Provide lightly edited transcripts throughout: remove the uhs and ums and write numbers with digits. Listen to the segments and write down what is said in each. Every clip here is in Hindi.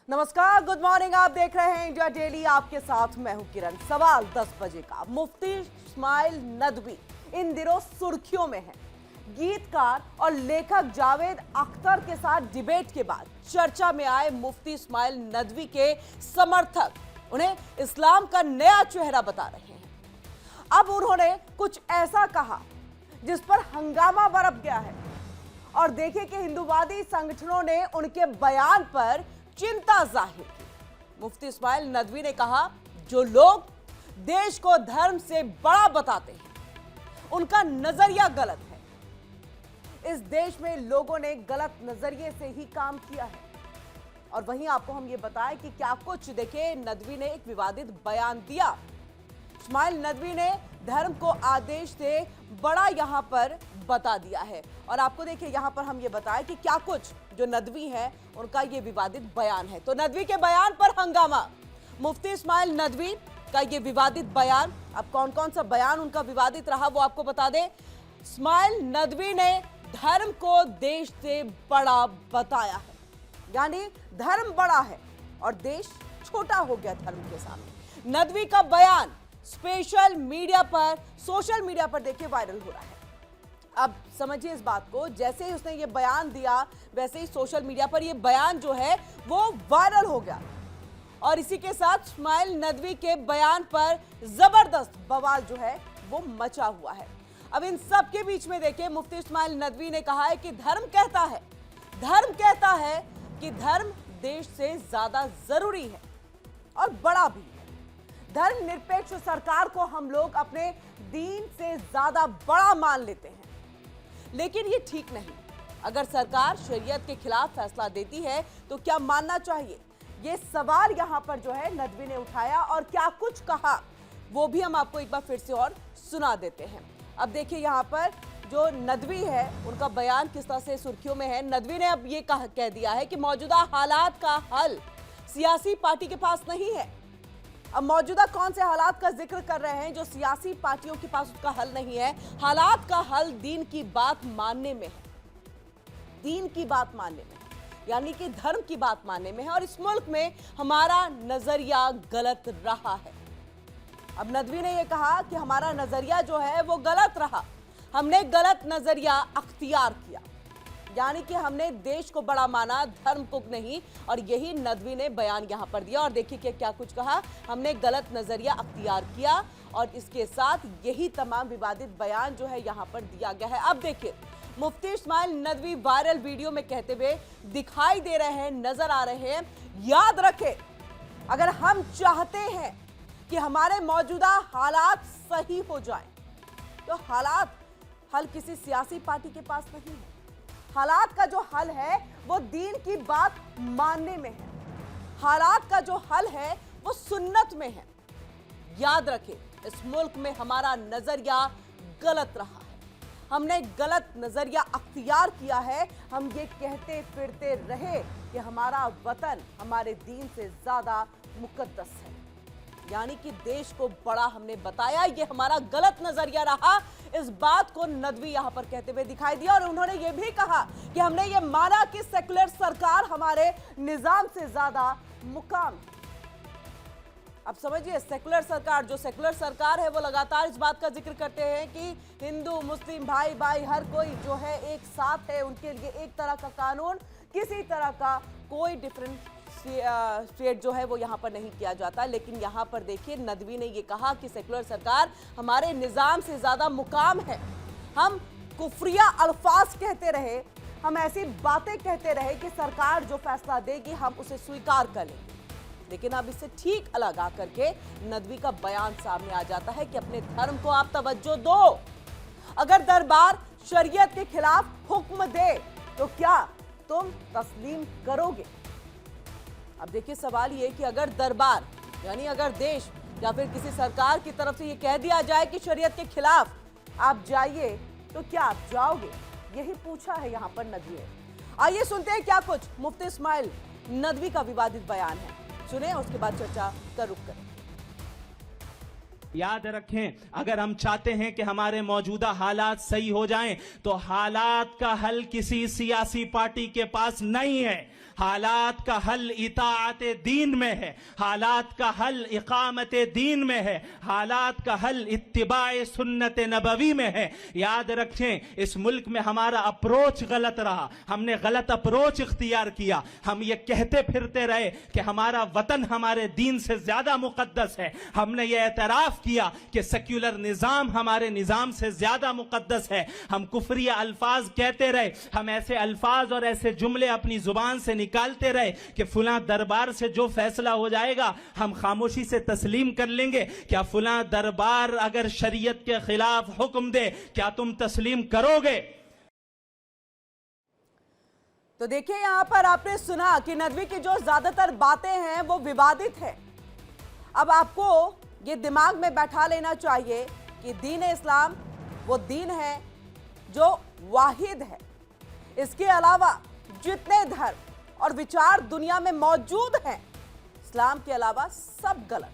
नमस्कार, गुड मॉर्निंग। आप देख रहे हैं इंडिया डेली। आपके साथ मैं हूं किरण। सवाल 10 बजे का। मुफ्ती इस्माइल नदवी इन दिनों सुर्खियों में है। गीतकार और लेखक जावेद अख्तर के साथ डिबेट के बाद चर्चा में आए मुफ्ती इस्माइल नदवी के समर्थक उन्हें इस्लाम का नया चेहरा बता रहे हैं। अब उन्होंने कुछ ऐसा कहा जिस पर हंगामा बरप गया है और देखिए कि हिंदूवादी संगठनों ने उनके बयान पर चिंता जाहिर की। मुफ्ती इस्माइल नदवी ने कहा, जो लोग देश को धर्म से बड़ा बताते हैं उनका नजरिया गलत है। इस देश में लोगों ने गलत नजरिए से ही काम किया है। और वहीं आपको हम ये बताएं कि क्या कुछ। देखिए, नदवी ने एक विवादित बयान दिया। इस्माइल नदवी ने धर्म को आदेश से बड़ा यहां पर बता दिया है। और आपको देखिए यहां पर हम ये बताएं कि क्या कुछ जो नदवी है उनका ये विवादित बयान है। तो नदवी के बयान पर हंगामा। मुफ्ती इस्माइल नदवी का ये विवादित बयान। अब कौन कौन सा बयान उनका विवादित रहा वो आपको बता दें। इस्माइल नदवी ने धर्म को देश से बड़ा बताया है, यानी धर्म बड़ा है और देश छोटा हो गया धर्म के सामने। नदवी का बयान सोशल मीडिया पर देखिए वायरल हो रहा है। अब समझिए इस बात को, जैसे ही उसने ये बयान दिया वैसे ही सोशल मीडिया पर ये बयान जो है वो वायरल हो गया। और इसी के साथ इस्माइल नदवी के बयान पर जबरदस्त बवाल जो है वो मचा हुआ है। अब इन सब के बीच में देखिए मुफ्ती इस्माइल नदवी ने कहा है कि धर्म कहता है कि धर्म देश से ज्यादा जरूरी है और बड़ा भी है। धर्मनिरपेक्ष सरकार को हम लोग अपने दीन से ज्यादा बड़ा मान लेते हैं, लेकिन ये ठीक नहीं। अगर सरकार शरीयत के खिलाफ फैसला देती है तो क्या मानना चाहिए? ये सवाल यहां पर जो है नदवी ने उठाया और क्या कुछ कहा वो भी हम आपको एक बार फिर से और सुना देते हैं। अब देखिए यहां पर जो नदवी है उनका बयान किस तरह से सुर्खियों में है। नदवी ने अब ये कह दिया है कि मौजूदा हालात का हल सियासी पार्टी के पास नहीं है। अब मौजूदा कौन से हालात का जिक्र कर रहे हैं जो सियासी पार्टियों के पास उसका हल नहीं है? हालात का हल दीन की बात मानने में है, दीन की बात मानने में, यानी कि धर्म की बात मानने में है। और इस मुल्क में हमारा नजरिया गलत रहा है। अब नदवी ने यह कहा कि हमारा नजरिया जो है वो गलत रहा, हमने गलत नजरिया अख्तियार किया, यानी कि हमने देश को बड़ा माना, धर्म को नहीं। और यही नदवी ने बयान यहां पर दिया। और देखिए कि क्या कुछ कहा, हमने गलत नजरिया अख्तियार किया। और इसके साथ यही तमाम विवादित बयान जो है यहां पर दिया गया है। अब देखिए मुफ्ती इस्माइल नदवी वायरल वीडियो में कहते हुए दिखाई दे रहे हैं, नजर आ रहे हैं। याद रखें, अगर हम चाहते हैं कि हमारे मौजूदा हालात सही हो जाएं, तो हालात हल किसी सियासी पार्टी के पास नहीं है। हालात का जो हल है वो दीन की बात मानने में है। हालात का जो हल है वो सुन्नत में है। याद रखें, इस मुल्क में हमारा नजरिया गलत रहा है, हमने गलत नजरिया अख्तियार किया है। हम ये कहते फिरते रहे कि हमारा वतन हमारे दीन से ज्यादा मुकद्दस है, यानी कि देश को बड़ा हमने बताया। ये हमारा गलत नजरिया रहा। इस बात को नदवी यहां पर कहते हुए दिखाई दिया। और उन्होंने ये भी कहा कि हमने ये माना कि सेकुलर सरकार हमारे निजाम से ज्यादा मुकाम है। अब समझिए, सेकुलर सरकार, जो सेकुलर सरकार है वो लगातार इस बात का जिक्र करते हैं कि हिंदू मुस्लिम भाई भाई हर कोई जो है एक साथ है, उनके लिए एक तरह का कानून, किसी तरह का कोई डिफरेंशिएट जो है वो यहाँ पर नहीं किया जाता। लेकिन यहाँ पर देखिए नदवी ने ये कहा कि सेकुलर सरकार हमारे निज़ाम से ज़्यादा मुकाम है। हम कुफरिया अल्फाज कहते रहे, हम ऐसी बातें कहते रहे कि सरकार जो फैसला देगी हम उसे स्वीकार कर लेंगे। लेकिन अब इससे ठीक अलग आकर के नदवी का बयान सामने आ जाता है कि अपने धर्म को आप तवज्जो दो। अगर दरबार शरीयत के खिलाफ हुक्म दे तो क्या तुम तस्लीम करोगे? अब देखिए सवाल ये कि अगर दरबार यानी अगर देश या फिर किसी सरकार की तरफ से ये कह दिया जाए कि शरीयत के खिलाफ आप जाइए, तो क्या आप जाओगे? यही पूछा है यहाँ पर नदवी ने। आइए सुनते हैं क्या कुछ मुफ्ती इस्माइल नदवी का विवादित बयान है। सुने, उसके बाद चर्चा का रुख करें। याद रखें, अगर हम चाहते हैं कि हमारे मौजूदा हालात सही हो जाएं, तो हालात का हल किसी सियासी पार्टी के पास नहीं है। हालात का हल इताअत दीन में है, हालात का हल इकामत दीन में है, हालात का हल इत्तिबाए सुन्नत नबवी में है। याद रखें, इस मुल्क में हमारा अप्रोच गलत रहा, हमने गलत अप्रोच इख्तियार किया। हम ये कहते फिरते रहे कि हमारा वतन हमारे दीन से ज्यादा मुकद्दस है। हमने ये एतराफ किया कि सेक्युलर निजाम हमारे निजाम से ज्यादा मुकद्दस है। हम कुफरिया अल्फाज कहते रहे, हम ऐसे अल्फाज और ऐसे जुमले अपनी जुबान से निकालते रहे कि फुला दरबार से जो फैसला हो जाएगा हम खामोशी से तस्लीम कर लेंगे। क्या फुला दरबार अगर शरीयत के खिलाफ हुक्म दे, क्या तुम तस्लीम करोगे? तो देखिए, यहां पर आपने सुना कि नदवी की जो ज्यादातर बातें हैं वो विवादित है। अब आपको ये दिमाग में बैठा लेना चाहिए कि दीन इस्लाम वो दीन है जो वाहिद है। इसके अलावा जितने धर्म और विचार दुनिया में मौजूद हैं, इस्लाम के अलावा सब गलत,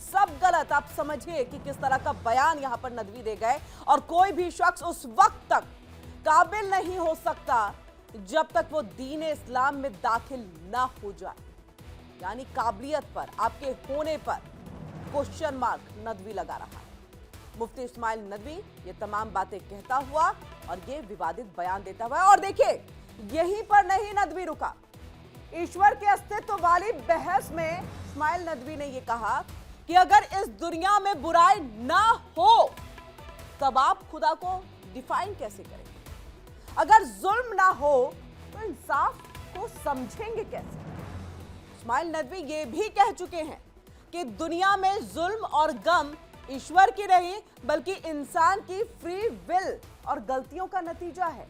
सब गलत। आप समझिए कि किस तरह का बयान यहां पर नदवी दे गए। और कोई भी शख्स उस वक्त तक काबिल नहीं हो सकता जब तक वो दीन इस्लाम में दाखिल ना हो जाए। यानी काबिलियत पर, आपके होने पर क्वेश्चन मार्क नदवी लगा रहा है। मुफ्ती इस्माइल नदवी ये तमाम बातें कहता हुआ और ये विवादित बयान देता हुआ। और देखिए, यहीं पर नहीं नदवी रुका। ईश्वर के अस्तित्व वाली बहस में इस्माइल नदवी ने यह कहा कि अगर इस दुनिया में बुराई ना हो तब आप खुदा को डिफाइन कैसे करेंगे? अगर जुल्म ना हो तो इंसाफ को समझेंगे कैसे? इस्माइल नदवी ये भी कह चुके हैं कि दुनिया में जुल्म और गम ईश्वर की नहीं बल्कि इंसान की फ्री विल और गलतियों का नतीजा है।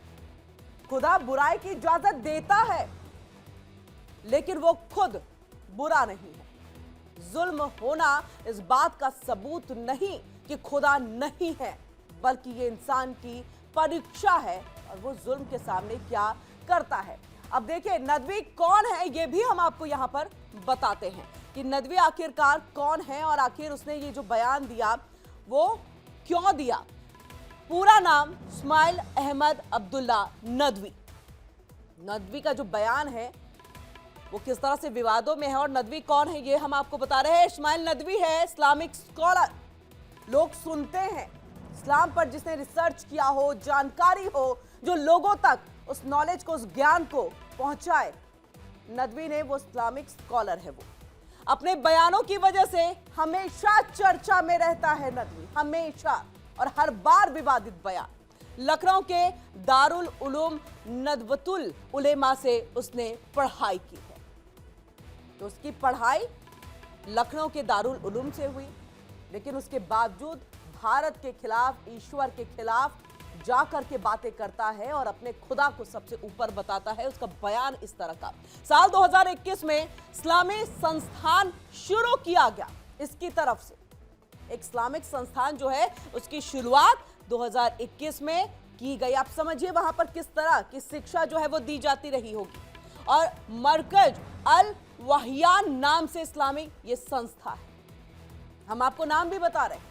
खुदा बुराई की इजाजत देता है लेकिन वो खुद बुरा नहीं है। जुल्म होना इस बात का सबूत नहीं कि खुदा नहीं है, बल्कि ये इंसान की परीक्षा है और वो जुल्म के सामने क्या करता है। अब देखिए, नदवी कौन है ये भी हम आपको यहां पर बताते हैं कि नदवी आखिरकार कौन है और आखिर उसने ये जो बयान दिया वो क्यों दिया। पूरा नाम इस्माइल अहमद अब्दुल्ला नदवी। नदवी का जो बयान है वो किस तरह से विवादों में है और नदवी कौन है ये हम आपको बता रहे हैं। इस्माइल नदवी है इस्लामिक स्कॉलर। लोग सुनते हैं इस्लाम पर जिसने रिसर्च किया हो, जानकारी हो, जो लोगों तक उस नॉलेज को, उस ज्ञान को पहुंचाए। नदवी ने वो इस्लामिक स्कॉलर है। वो अपने बयानों की वजह से हमेशा चर्चा में रहता है नदवी, हमेशा, और हर बार विवादित बयान। लखनऊ के दारुल उलूम नदवतुल उलेमा से उसने पढ़ाई की है। तो उसकी पढ़ाई लखनऊ के दारुल उलूम से हुई, लेकिन उसके बावजूद भारत के खिलाफ, ईश्वर के खिलाफ जाकर के बातें करता है और अपने खुदा को सबसे ऊपर बताता है। उसका बयान इस तरह का। साल 2021 में इस्लामी संस्थान शुरू किया गया इसकी तरफ से। एक इस्लामिक संस्थान जो है उसकी शुरुआत 2021 में की गई। आप समझिए वहां पर किस तरह की शिक्षा जो है वो दी जाती रही होगी। और मरकज अल वहयान नाम से इस्लामी ये संस्था है। हम आपको नाम भी बता रहे हैं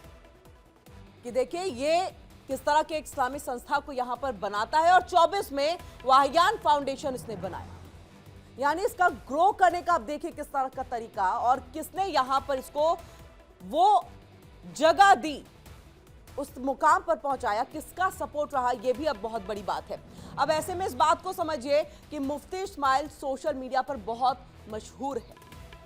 कि देखिए ये किस तरह के एक इस्लामी संस्था को यहां पर बनाता है। और 24 में वाहयान फाउंडेशन इसने बनाया। यानी इसका ग्रो करने का आप देखिए किस तरह का तरीका, और किसने यहां पर इसको वो जगह दी, उस मुकाम पर पहुंचाया, किसका सपोर्ट रहा, यह भी अब बहुत बड़ी बात है। अब ऐसे में इस बात को समझिए कि मुफ्ती इस्माइल सोशल मीडिया पर बहुत मशहूर है।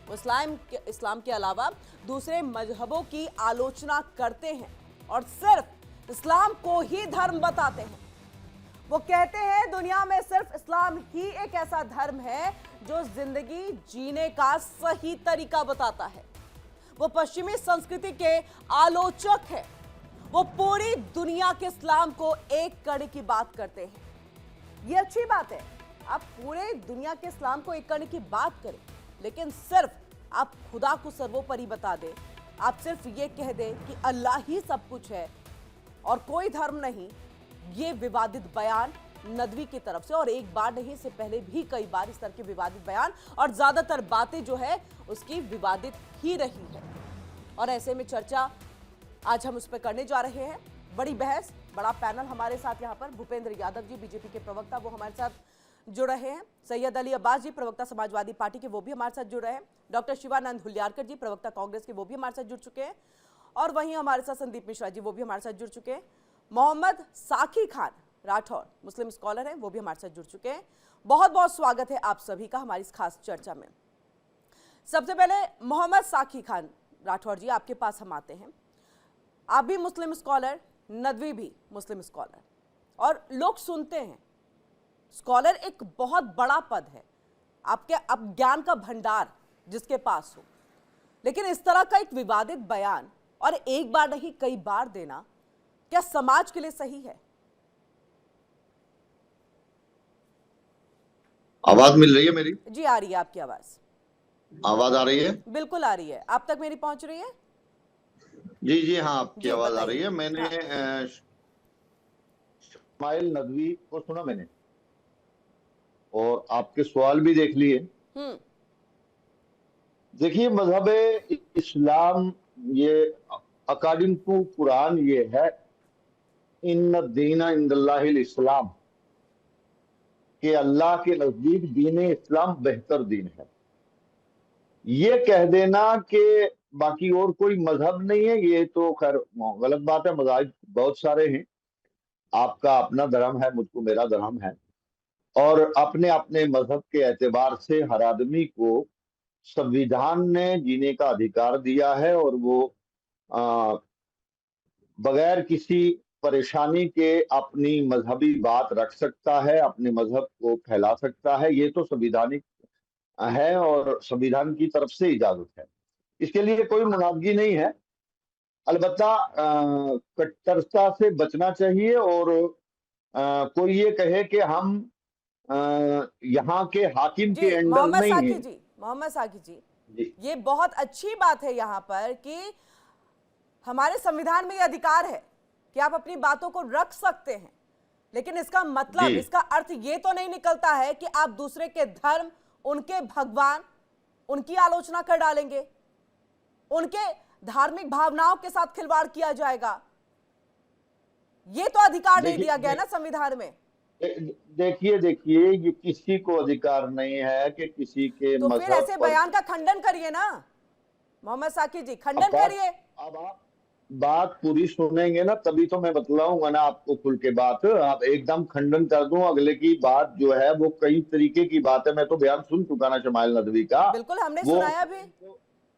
वो इस्लाम के अलावा दूसरे मजहबों की आलोचना करते हैं और सिर्फ इस्लाम को ही धर्म बताते हैं। वो कहते हैं दुनिया में सिर्फ इस्लाम ही एक ऐसा धर्म है जो जिंदगी जीने का सही तरीका बताता है। वो पश्चिमी संस्कृति के आलोचक है। वो पूरी दुनिया के इस्लाम को एक करने की बात करते हैं। ये अच्छी बात है, आप पूरे दुनिया के इस्लाम को एक करने की बात करें, लेकिन सिर्फ आप खुदा को सर्वोपरि बता दें, आप सिर्फ ये कह दें कि अल्लाह ही सब कुछ है और कोई धर्म नहीं। ये विवादित बयान नदवी की तरफ से, और एक बार नहीं, से पहले भी कई बार इस तरह के विवादित बयान और ज्यादातर बातें जो है उसकी विवादित ही रही है। और ऐसे में चर्चा आज हम उस पर करने जा रहे हैं। बड़ी बहस, बड़ा पैनल हमारे साथ यहाँ पर भूपेंद्र यादव जी बीजेपी के प्रवक्ता, वो हमारे साथ जुड़ रहे हैं। सैयद अली अब्बास जी प्रवक्ता समाजवादी पार्टी के, वो भी हमारे साथ जुड़ रहे हैं। डॉक्टर शिवानंद हुल्यारकर जी प्रवक्ता कांग्रेस के, वो भी हमारे साथ जुड़ चुके हैं। और वहीं हमारे साथ संदीप मिश्रा जी, वो भी हमारे साथ जुड़ चुके हैं। मोहम्मद साकी खान राठौर मुस्लिम स्कॉलर हैं, वो भी हमारे साथ जुड़ चुके हैं। बहुत बहुत स्वागत है आप सभी का हमारी इस खास चर्चा में। सबसे पहले मोहम्मद साकी खान राठौर जी, आपके पास हम आते हैं। आप भी मुस्लिम स्कॉलर, नदवी भी मुस्लिम स्कॉलर, और लोग सुनते हैं स्कॉलर एक बहुत बड़ा पद है, आपके अब ज्ञान का भंडार जिसके पास हो, लेकिन इस तरह का एक विवादित बयान और एक बार नहीं कई बार देना क्या समाज के लिए सही है? आवाज मिल रही है मेरी? जी आ रही है आपकी आवाज। आवाज आ रही है? बिल्कुल आ रही है। आप तक मेरी पहुंच रही है? जी जी हाँ, आपकी जी, आवाज आ बताइए। रही है। मैंने हाँ। इस्माइल नदवी को सुना मैंने, और आपके सवाल भी देख लिए। देखिए, मजहब इस्लाम ये अकॉर्डिंग टू कुरान ये है, इन्न दीना इंदल्लाहिल इस्लाम, कि अल्लाह के नजदीक दीन इस्लाम बेहतर दीन है। ये कह देना कि बाकी और कोई मजहब नहीं है, ये तो खैर गलत बात है। मजहब बहुत सारे हैं, आपका अपना धर्म है, मुझको मेरा धर्म है, और अपने अपने मजहब के एतबार से हर आदमी को संविधान ने जीने का अधिकार दिया है, और वो बगैर किसी परेशानी के अपनी मजहबी बात रख सकता है, अपने मजहब को फैला सकता है। ये तो संविधानिक है और संविधान की तरफ से इजाजत है, इसके लिए कोई मुनाफगी नहीं है। अलबत्ता कट्टरता से बचना चाहिए, और कोई ये कहे कि हम यहाँ के हाकिम के जी अंडर मोहम्मद नहीं साकी है। जी, मोहम्मद साकी जी, जी ये बहुत अच्छी बात है यहाँ पर कि हमारे संविधान में ये अधिकार है कि आप अपनी बातों को रख सकते हैं, लेकिन इसका मतलब, जी इसका अर्थ ये तो नहीं निकलता है कि आप दूसरे के धर्म, उनके भगवान, उनकी आलोचना कर डालेंगे, उनके धार्मिक भावनाओं के साथ खिलवाड़ किया जाएगा। ये तो अधिकार नहीं दिया गया ना संविधान में। देखिए देखिए, ये किसी को अधिकार नहीं है कि किसी के तो फिर मजहब ऐसे पर। बयान का खंडन करिए ना मोहम्मद साकी जी, अब खंडन करिए। अब आप बात पूरी सुनेंगे ना, तभी तो मैं बतलाऊंगा ना आपको खुल के बात। आप एकदम खंडन कर दूं अगले की बात जो है, वो कई तरीके की बात है। मैं तो बयान सुन चुका ना शमाइल नदवी का। बिल्कुल, हमने वो सुनाया भी।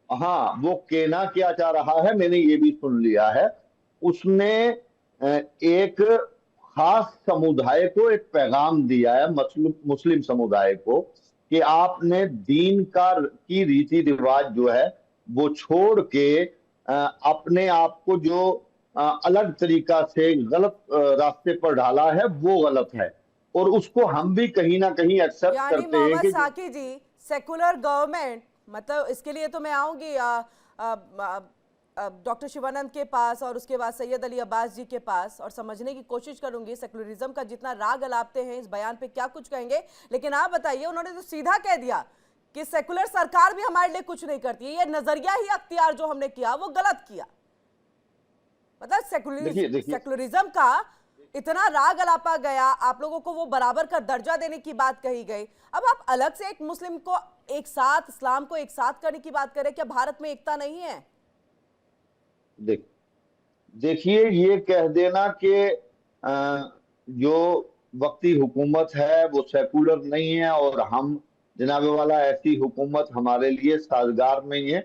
हाँ, वो कहना क्या चाह रहा है मैंने ये भी सुन लिया है। उसने एक खास समुदाय को एक पैगाम दिया है, मुस्लिम समुदाय को, कि आपने दीन की रीति रिवाज जो है वो छोड़ के अपने आप को जो अलग तरीका से गलत रास्ते पर डाला है वो गलत है, और उसको हम भी कहीं ना कहीं एक्सेप्ट यानी करते हैं मोहम्मद कि साकी जी, सेकुलर गवर्नमेंट, मतलब इसके लिए तो मैं आऊंगी डॉक्टर शिवानंद के पास और उसके बाद सैयद अली अब्बास जी के पास, और समझने की कोशिश करूंगी सेकुलरिज्म का जितना राग अलापते हैं इस बयान पे क्या कुछ कहेंगे। लेकिन आप बताइए, उन्होंने तो सीधा कह दिया कि सेकुलर सरकार भी हमारे लिए कुछ नहीं करती है, ये नजरिया ही अख्तियार जो हमने किया वो गलत किया। मतलब सेकुलरिज्म का इतना राग अलापा गया, आप लोगों को वो बराबर का दर्जा देने की बात कही गई। अब आप अलग से एक मुस्लिम को एक साथ, इस्लाम को एक साथ करने की बात करें, क्या भारत में एकता नहीं है? देखिए, ये कह देना कि जो वक्ती हुकूमत है वो सेकुलर नहीं है और हम जनाब वाला ऐसी हुकूमत हमारे लिए साजगार नहीं है,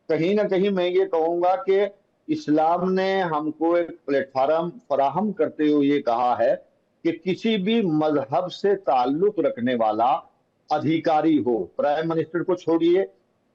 कहीं ना कहीं मैं ये कहूंगा कि इस्लाम ने हमको एक प्लेटफार्म फराहम करते हुए ये कहा है कि किसी भी मजहब से ताल्लुक रखने वाला अधिकारी हो, प्राइम मिनिस्टर को छोड़िए,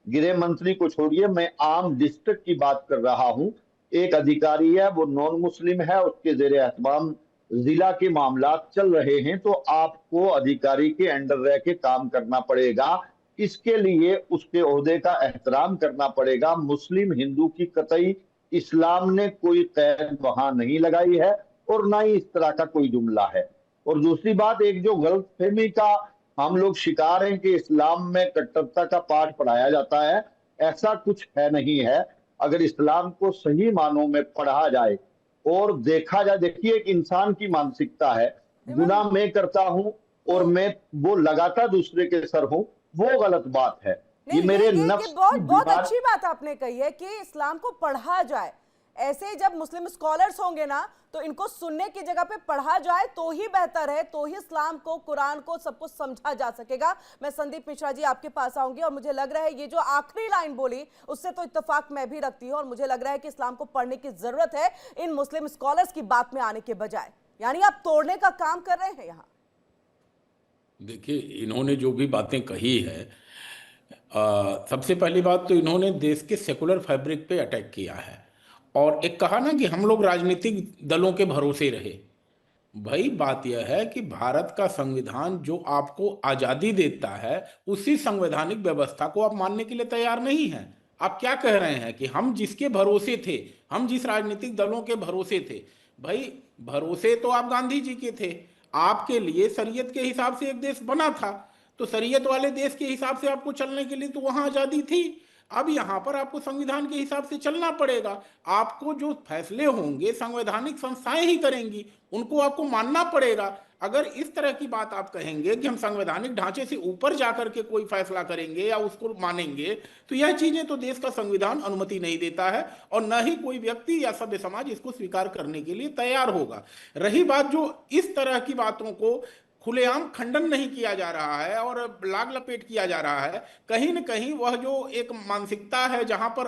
गृह मंत्री को छोड़िए, मैं आम डिस्ट्रिक्ट की बात कर रहा हूं, एक अधिकारी है वो नॉन मुस्लिम है, उसके जेर एहतमाम जिला के मामलात चल रहे हैं, तो आपको अधिकारी के अंडर रह के काम करना पड़ेगा। इसके लिए उसके ओहदे का एहतराम करना पड़ेगा। मुस्लिम हिंदू की कतई इस्लाम ने कोई कैद वहां नहीं लगाई है और ना ही इस तरह का कोई जुमला है। और दूसरी बात, एक जो गलतफहमी का हम लोग शिकार हैं कि इस्लाम में कट्टरता का पाठ पढ़ाया जाता है, ऐसा कुछ है नहीं है। अगर इस्लाम को सही मानों में पढ़ा जाए और देखा जाए, देखिए एक इंसान की मानसिकता है, गुनाह मैं करता हूं और मैं वो लगातार दूसरे के सर हूं, वो गलत बात है। ये नहीं, मेरे ये नफ्स बहुत की बहुत बीमारी। अच्छी बात आपने कही है कि इस्लाम को पढ़ा जाए। ऐसे जब मुस्लिम स्कॉलर्स होंगे ना, तो इनको सुनने की जगह पे पढ़ा जाए तो ही बेहतर है, तो ही इस्लाम को, कुरान को, सब कुछ समझा जा सकेगा। मैं संदीप मिश्रा जी आपके पास आऊंगी, और मुझे लग रहा है ये जो आखिरी लाइन बोली उससे तो इत्तेफाक मैं भी रखती हूँ, और मुझे लग रहा है कि इस्लाम को पढ़ने की जरूरत है इन मुस्लिम स्कॉलर्स की बात में आने के बजाय। यानी आप तोड़ने का काम कर रहे हैं यहाँ। देखिए, इन्होंने जो भी बातें कही है, सबसे पहली बात तो इन्होंने देश के सेकुलर फैब्रिक पे अटैक किया है। और एक कहा ना कि हम लोग राजनीतिक दलों के भरोसे रहे। भाई बात यह है कि भारत का संविधान जो आपको आजादी देता है, उसी संवैधानिक व्यवस्था को आप मानने के लिए तैयार नहीं हैं। आप क्या कह रहे हैं कि हम जिसके भरोसे थे, हम जिस राजनीतिक दलों के भरोसे थे, भाई भरोसे तो आप गांधी जी के थे। आपके लिए शरीयत के हिसाब से एक देश बना था, तो शरीयत वाले देश के हिसाब से आपको चलने के लिए तो वहां आजादी थी। अब यहां पर आपको संविधान के हिसाब से चलना पड़ेगा। आपको जो फैसले होंगे संवैधानिक संस्थाएं ही करेंगी, उनको आपको मानना पड़ेगा। अगर इस तरह की बात आप कहेंगे कि हम संवैधानिक ढांचे से ऊपर जाकर के कोई फैसला करेंगे या उसको मानेंगे, तो यह चीजें तो देश का संविधान अनुमति नहीं देता है, और न ही कोई व्यक्ति या सभ्य समाज इसको स्वीकार करने के लिए तैयार होगा। रही बात जो इस तरह की बातों को खुलेआम खंडन नहीं किया जा रहा है और लाग लपेट किया जा रहा है, कहीं न कहीं वह जो एक मानसिकता है जहां पर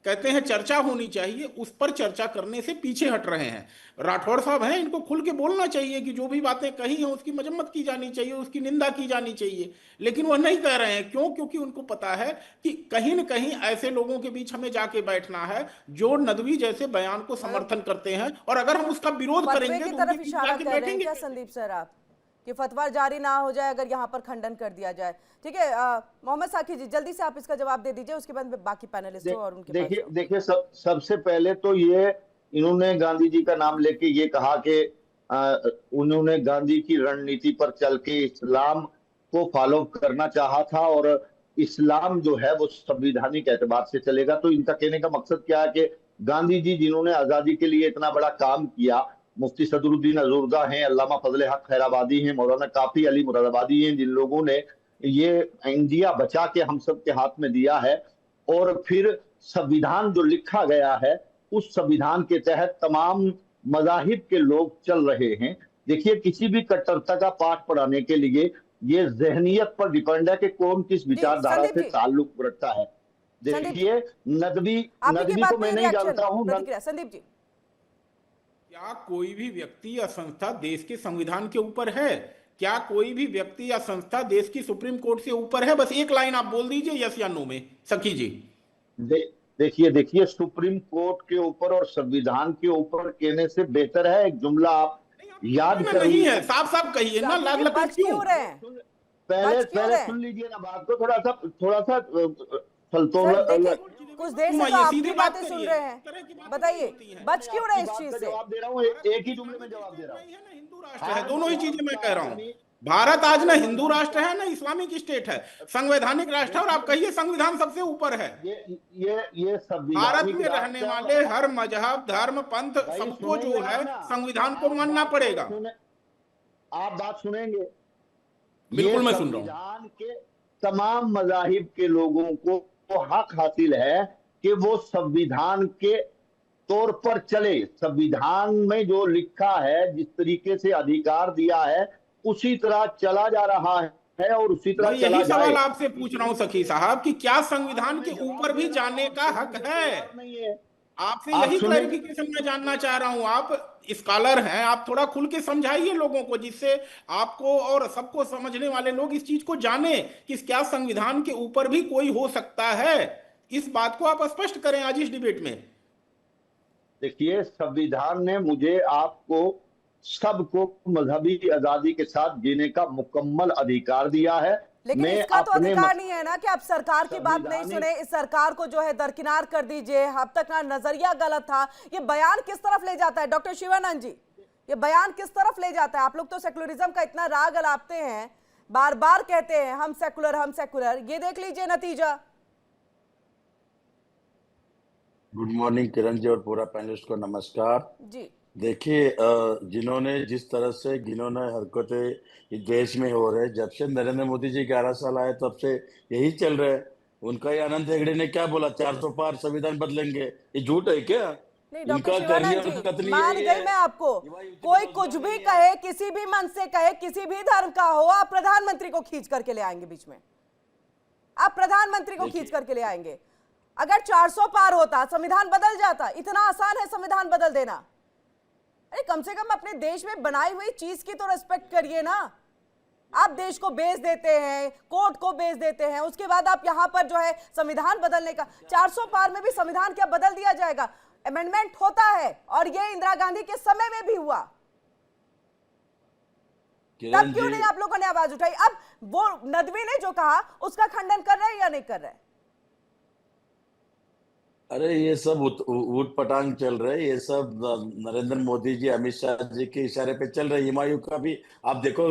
कहते हैं चर्चा होनी चाहिए, उस पर चर्चा करने से पीछे हट रहे हैं। राठौड़ साहब हैं, इनको खुल के बोलना चाहिए कि जो भी बातें कही हैं उसकी मजम्मत की जानी चाहिए, उसकी निंदा की जानी चाहिए, लेकिन वह नहीं कह रहे हैं। क्यों? क्योंकि उनको पता है कि कहीं न कहीं ऐसे लोगों के बीच हमें जाके बैठना है जो नदवी जैसे बयान को समर्थन करते हैं, और अगर हम उसका विरोध फतवे करेंगे की तो तरफ उनके बीच इशारा जाके कर रहे हैं बैठेंगे क्या कैसे? संदीप सर आप, कि फतवा जारी ना हो जाए अगर यहाँ पर खंडन कर दिया जाए? ठीक है, मोहम्मद साकी जी जल्दी से आप इसका जवाब दे दीजिए, उसके बाद मैं बाकी पैनलिस्टों और उनके पास देखिए जाऊंगी। देखिए सबसे पहले तो ये इन्होंने गांधी जी का नाम लेके ये कहा कि उन्होंने गांधी की रणनीति पर चल के इस्लाम को फॉलो करना चाहा था, और इस्लाम जो है वो संवैधानिक एतबार से चलेगा। तो इनका कहने का मकसद क्या है कि गांधी जी जिन्होंने आजादी के लिए इतना बड़ा काम किया, मुफ्ती सदरुद्दीन अजूर्दा हैं, अल्लामा फजल हक खैराबादी हैं, मौलाना काफी अली मुरादाबादी हैं, जिन लोगों ने ये इंडिया बचा के हम सब के हाथ में दिया है, और फिर संविधान जो लिखा गया है उस संविधान के तहत तमाम मजाहिब के लोग चल रहे हैं। देखिए, किसी भी कट्टरता का पाठ पढ़ाने के लिए ये जहनियत पर डिपेंड है कि कौन किस विचारधारा संदीप से जी, ताल्लुक रखता है। संदीप जी, देखिए, नदवी आप ही की नदवी बात को पे मैं नहीं रिएक्शन, जानता हूं। प्रतिक्रिया संदीप जी। क्या कोई भी व्यक्ति या संस्था देश के संविधान के ऊपर है? क्या कोई भी व्यक्ति या संस्था देश की सुप्रीम कोर्ट से ऊपर है? बस एक लाइन आप बोल दीजिए यस या नो में, सखी जी। देखिए सुप्रीम कोर्ट के ऊपर और संविधान के ऊपर कहने से बेहतर है एक जुमला आप याद कर नहीं लीजिए। है, साफ साफ कहिए ना, लाग लपेट बच क्यों रहे हैं? पहले बच क्यों पहले रहे? सुन लीजिए ना बात को, थोड़ा सा सर देखिए, कुछ देर से तो आप भी सीधे बात बातें सुन करिए। रहे हैं, बताइए बच क्यों रहे इस चीज से? जवाब दे रहा हूँ, एक ही जुमले में जवाब दे रहा हूँ। हिंदू राष्ट्र है, दोनों ही चीजें मैं कह रहा हूँ। भारत आज ना हिंदू राष्ट्र है ना इस्लामिक स्टेट है, संवैधानिक राष्ट्र है। और आप कहिए संविधान सबसे ऊपर है। ये भारत में रहने वाले हर मजहब, धर्म, पंथ, सबको जो है संविधान को मानना पड़ेगा। आप बात सुनेंगे? बिल्कुल मैं सुन रहा हूँ। संविधान के तमाम मजाहिब के लोगों को हक हासिल है कि वो संविधान के तौर पर चले। संविधान में जो लिखा है, जिस तरीके से अधिकार दिया है, उसी तरह चला जा रहा है और उसी तरह चला यही जाए। सवाल आपसे पूछ रहा हूं सखी साहब कि क्या संविधान के ऊपर भी जाने का हक है? नहीं है। आपसे यही क्लैरिफिकेशन मैं जानना चाह रहा हूं। आप स्कॉलर हैं, आप थोड़ा खुल के समझाइए लोगों को, जिससे आपको और सबको समझने वाले लोग इस चीज को जाने कि क्या संविधान के ऊपर भी कोई हो सकता है। इस बात को आप स्पष्ट करें आज इस डिबेट में। देखिए, संविधान ने मुझे आपको सबको मजहबी आजादी के साथ जीने का मुकम्मल अधिकार दिया है। लेकिन इसका तो अधिकार नहीं है ना कि आप सरकार की बात नहीं सुने, इस सरकार को जो है दरकिनार कर दीजिए। अब तक ना नजरिया गलत था। ये बयान किस तरफ ले जाता है डॉक्टर शिवानंद जी? ये बयान किस तरफ ले जाता है? आप लोग तो सेकुलरिज्म का इतना राग अलापते हैं, बार बार कहते हैं हम सेकुलर हम सेकुलर, ये देख लीजिए नतीजा। गुड मॉर्निंग किरण जी और पूरा पैनलिस्ट को नमस्कार। जी देखिए जिन्होंने जिस तरह से घिनौना हरकतें इस देश में हो रहे, जब से नरेंद्र मोदी जी 11 साल आए तब से यही चल रहा है। उनका ही अनंत हेगड़े ने क्या बोला, 400 पार संविधान बदलेंगे, ये झूठ है क्या? नहीं डॉक्टर इनका करनी शिवानंद और जी, कतली मान यही गई है। मैं आपको, युवा युवती कोई को कुछ भी यही है। कहे, किसी भी मन से कहे, किसी भी धर्म का हो, आप प्रधानमंत्री को खींच करके ले आएंगे बीच में, आप प्रधानमंत्री को खींच करके ले आएंगे। अगर 400 पार होता, संविधान बदल जाता। इतना आसान है संविधान बदल देना? अरे कम से कम अपने देश में बनाई हुई चीज की तो रेस्पेक्ट करिए ना। आप देश को बेच देते हैं, कोर्ट को बेच देते हैं, उसके बाद आप यहां पर जो है संविधान बदलने का, 400 पार में भी संविधान क्या बदल दिया जाएगा? अमेंडमेंट होता है, और ये इंदिरा गांधी के समय में भी हुआ। तब क्यों नहीं आप लोगों ने आवाज उठाई? अब वो नदवी ने जो कहा उसका खंडन कर रहे हैं या नहीं कर रहे? अरे ये सब ऊट पटांग चल रहे हैं, ये सब नरेंद्र मोदी जी, अमित शाह जी के इशारे पे चल रहे हैं। हुमायूं का भी आप देखो,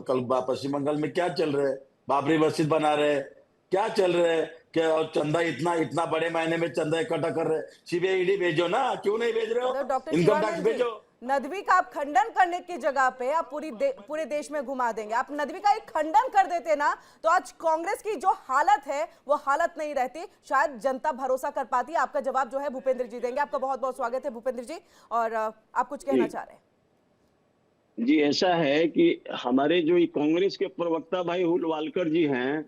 कल पश्चिम बंगाल में क्या चल रहा है, बाबरी मस्जिद बना रहे हैं, क्या चल रहा है क्या? और चंदा इतना इतना बड़े महीने में चंदा इकट्ठा कर रहे हैं। सीबीआई ईडी भेजो ना, क्यों नहीं भेज रहे हो? डॉक्टर इनकम टैक्स शिवानंद जी, भेजो। नदवी का आप खंडन करने की जगह पे आप पूरे देश में घुमा देंगे। आप नदवी का एक खंडन कर देते ना, तो आज कांग्रेस की जो हालत है वो हालत नहीं रहती, शायद जनता भरोसा कर पाती। आपका जवाब जो है भूपेंद्र जी देंगे। आपका बहुत बहुत स्वागत है भूपेंद्र जी, और आप कुछ कहना चाह रहे हैं? जी, ऐसा है कि हमारे जो कांग्रेस के प्रवक्ता भाई हुलवालकर जी हैं,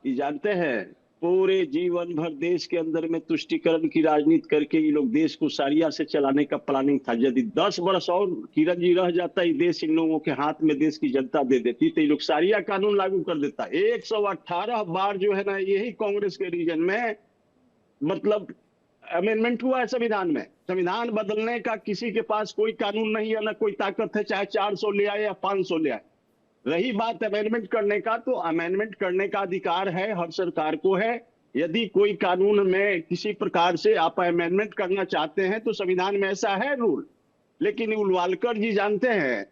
ये जानते हैं पूरे जीवन भर देश के अंदर में तुष्टीकरण की राजनीति करके ये लोग देश को सारिया से चलाने का प्लानिंग था। यदि 10 वर्ष और किरण जी रह जाता, ये देश इन लोगों के हाथ में देश की जनता दे देती, तो ये लोग सारिया कानून लागू कर देता। 118 बार जो है ना, यही कांग्रेस के रीजन में मतलब अमेंडमेंट हुआ है संविधान में। संविधान बदलने का किसी के पास कोई कानून नहीं है, ना कोई ताकत है, चाहे 400 ले आए या 500 ले आए। रही बात अमेंडमेंट करने का, तो अमेंडमेंट करने का अधिकार है हर सरकार को है। यदि कोई कानून में किसी प्रकार से आप अमेंडमेंट करना चाहते हैं तो संविधान में ऐसा है रूल। लेकिन उलवालकर जी जानते हैं,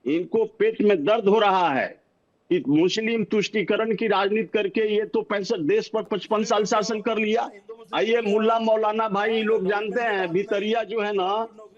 इनको पेट में दर्द हो रहा है कि मुस्लिम तुष्टीकरण की राजनीति करके ये तो 65 देश पर 55 साल शासन कर लिया। आइए मुल्ला मौलाना भाई लोग जानते हैं, भितरिया जो है ना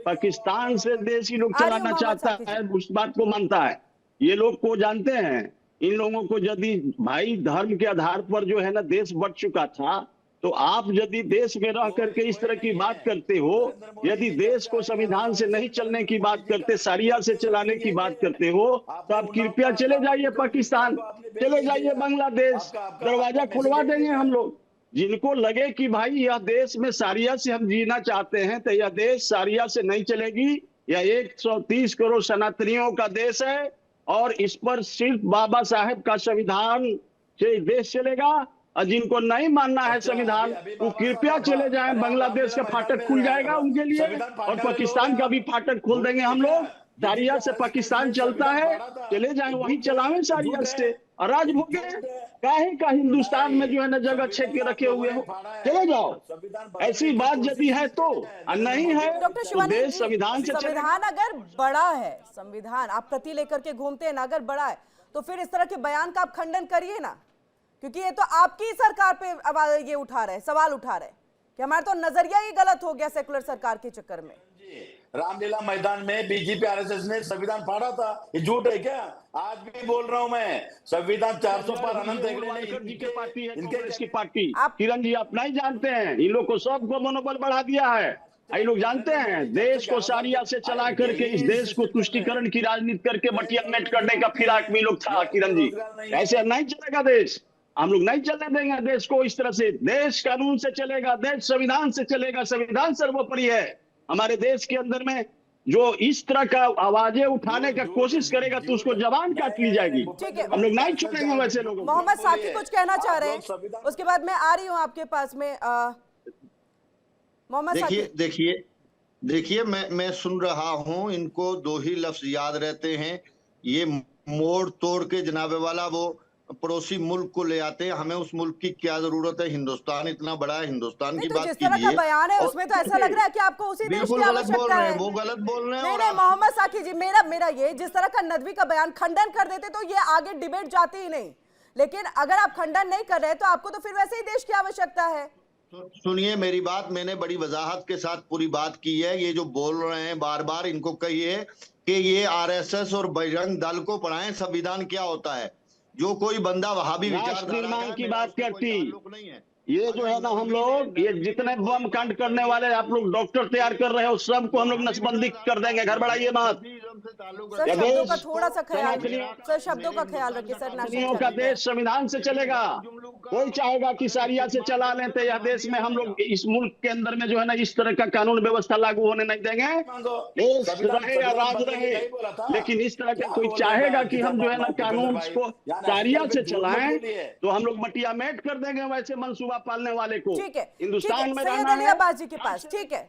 पाकिस्तान से देश ही लोग चलाना चाहता है, उस बात को मानता है। ये लोग को जानते हैं, इन लोगों को यदि भाई धर्म के आधार पर जो है ना देश बढ़ चुका था, तो आप यदि देश में रह करके इस तरह की बात करते हो, यदि देश को संविधान से नहीं चलने की बात करते, सारिया से चलाने की बात करते हो, तो आप कृपया चले जाइए पाकिस्तान, चले जाइए बांग्लादेश, दरवाजा खुलवा देंगे हम लोग। जिनको लगे कि भाई यह देश में सारिया से हम जीना चाहते हैं, तो यह देश सारिया से नहीं चलेगी। यह 130 करोड़ सनातनियों का देश है, और इस पर सिर्फ बाबा साहेब का संविधान से देश चलेगा। और जिनको नहीं मानना है संविधान, वो कृपया चले जाएं, बांग्लादेश का फाटक खुल जाएगा उनके लिए, और पाकिस्तान का भी फाटक खोल देंगे हम लोग। सारिया से पाकिस्तान चलता है, चले जाएं, वहीं चलावें सारिया से, और राज भोगे। काहे का हिंदुस्तान में जो है ना जगह छेक के रखे हुए हो, चले जाओ। ऐसी बात यदि है तो, नहीं है तो देश संविधान से चलेगा। संविधान अगर बड़ा है, संविधान आप प्रति लेकर के घूमते हैं ना, अगर बड़ा है तो फिर इस तरह के बयान का आप खंडन करिए ना, क्योंकि ये तो आपकी सरकार पे ये उठा रहे, सवाल उठा रहे कि हमारा तो नजरिया ही गलत हो गया सेकुलर सरकार के चक्कर में। रामलीला मैदान में बीजेपी आरएसएस ने संविधान फाड़ा था, ये झूठ है क्या? आज भी बोल रहा हूं मैं, संविधान 400 पर अनंत हेगड़े ने इनके पार्टी है, कांग्रेस की पार्टी। किरण जी आप नहीं जानते हैं, इन लोग को सबको मनोबल बढ़ा दिया है। ये लोग जानते हैं देश को सारिया से चला करके इस देश को तुष्टीकरण की राजनीति करके बटियामेट करने का फिराक में लोग था। किरण जी ऐसे नहीं चलेगा देश, हम लोग नहीं चलने देंगे देश को इस तरह से। देश कानून से चलेगा, देश संविधान से चलेगा, संविधान सर्वोपरि है। हमारे देश के अंदर में जो इस तरह का आवाजें उठाने का कोशिश करेगा तो उसको जबान काट ली जाएगी। हम लोग नहीं छोड़ेंगे वैसे लोगों को। मोहम्मद साकी कुछ कहना चाह रहे हैं, उसके बाद मैं आ रही हूँ आपके पास में। मोहम्मद साकी, देखिए मैं सुन रहा हूं, इनको दो ही लफ्ज याद रहते हैं, ये मोड़ तोड़ के जनाबे वाला वो पड़ोसी मुल्क को ले आते हैं। हमें उस मुल्क की क्या जरूरत है? हिंदुस्तान इतना बड़ा है, हिंदुस्तान की बात कीजिए। जिस तरह का बयान है उसमें तो ऐसा लग रहा है कि आपको उसी देश की आवश्यकता है। वो गलत बोल रहे हैं। नहीं मोहम्मद साकी जी, मेरा ये जिस तरह का नदवी का बयान खंडन कर देते तो ये आगे डिबेट जाती ही नहीं, लेकिन अगर आप खंडन नहीं कर रहे तो आपको तो फिर वैसे ही देश की आवश्यकता है। सुनिए मेरी बात, मैंने बड़ी वजाहत के साथ पूरी बात की है। ये जो बोल रहे हैं बार बार, इनको कहिए कि ये आरएसएस और बजरंग दल को पढ़ाएं संविधान क्या होता है। जो कोई बंदा वहाबी राष्ट्र विचारधारा का निर्माण है, की मेरा बात उससे कोई करती, ताल्लुक नहीं है। ये जो है ना हम लोग, ये जितने बम कांड करने वाले आप लोग डॉक्टर तैयार कर रहे हो, सबको हम लोग नसबंदी कर देंगे, गड़बड़ाइए मत। सर ये शब्दों देश का थोड़ा सा ख्याल, सनातनियों सर शब्दों का ख्याल रखिए सर। नेशनल सनातनियों का चैनल पे है। देश संविधान से चलेगा। कोई चाहेगा कि शरिया से चला लें तो यह देश में हम लोग इस मुल्क के अंदर में जो है ना इस तरह का कानून व्यवस्था लागू होने नहीं देंगे। देश रहे या राज रहे, लेकिन इस तरह का कोई चाहेगा कि हम जो है ना कानून को शरिया से चलाएं तो हम लोग मटिया मेट कर देंगे वैसे मंसूबा पालने वाले को। ठीक है, हिंदुस्तान में सैयद रहना अली है। अब्बास जी के पास। ठीक है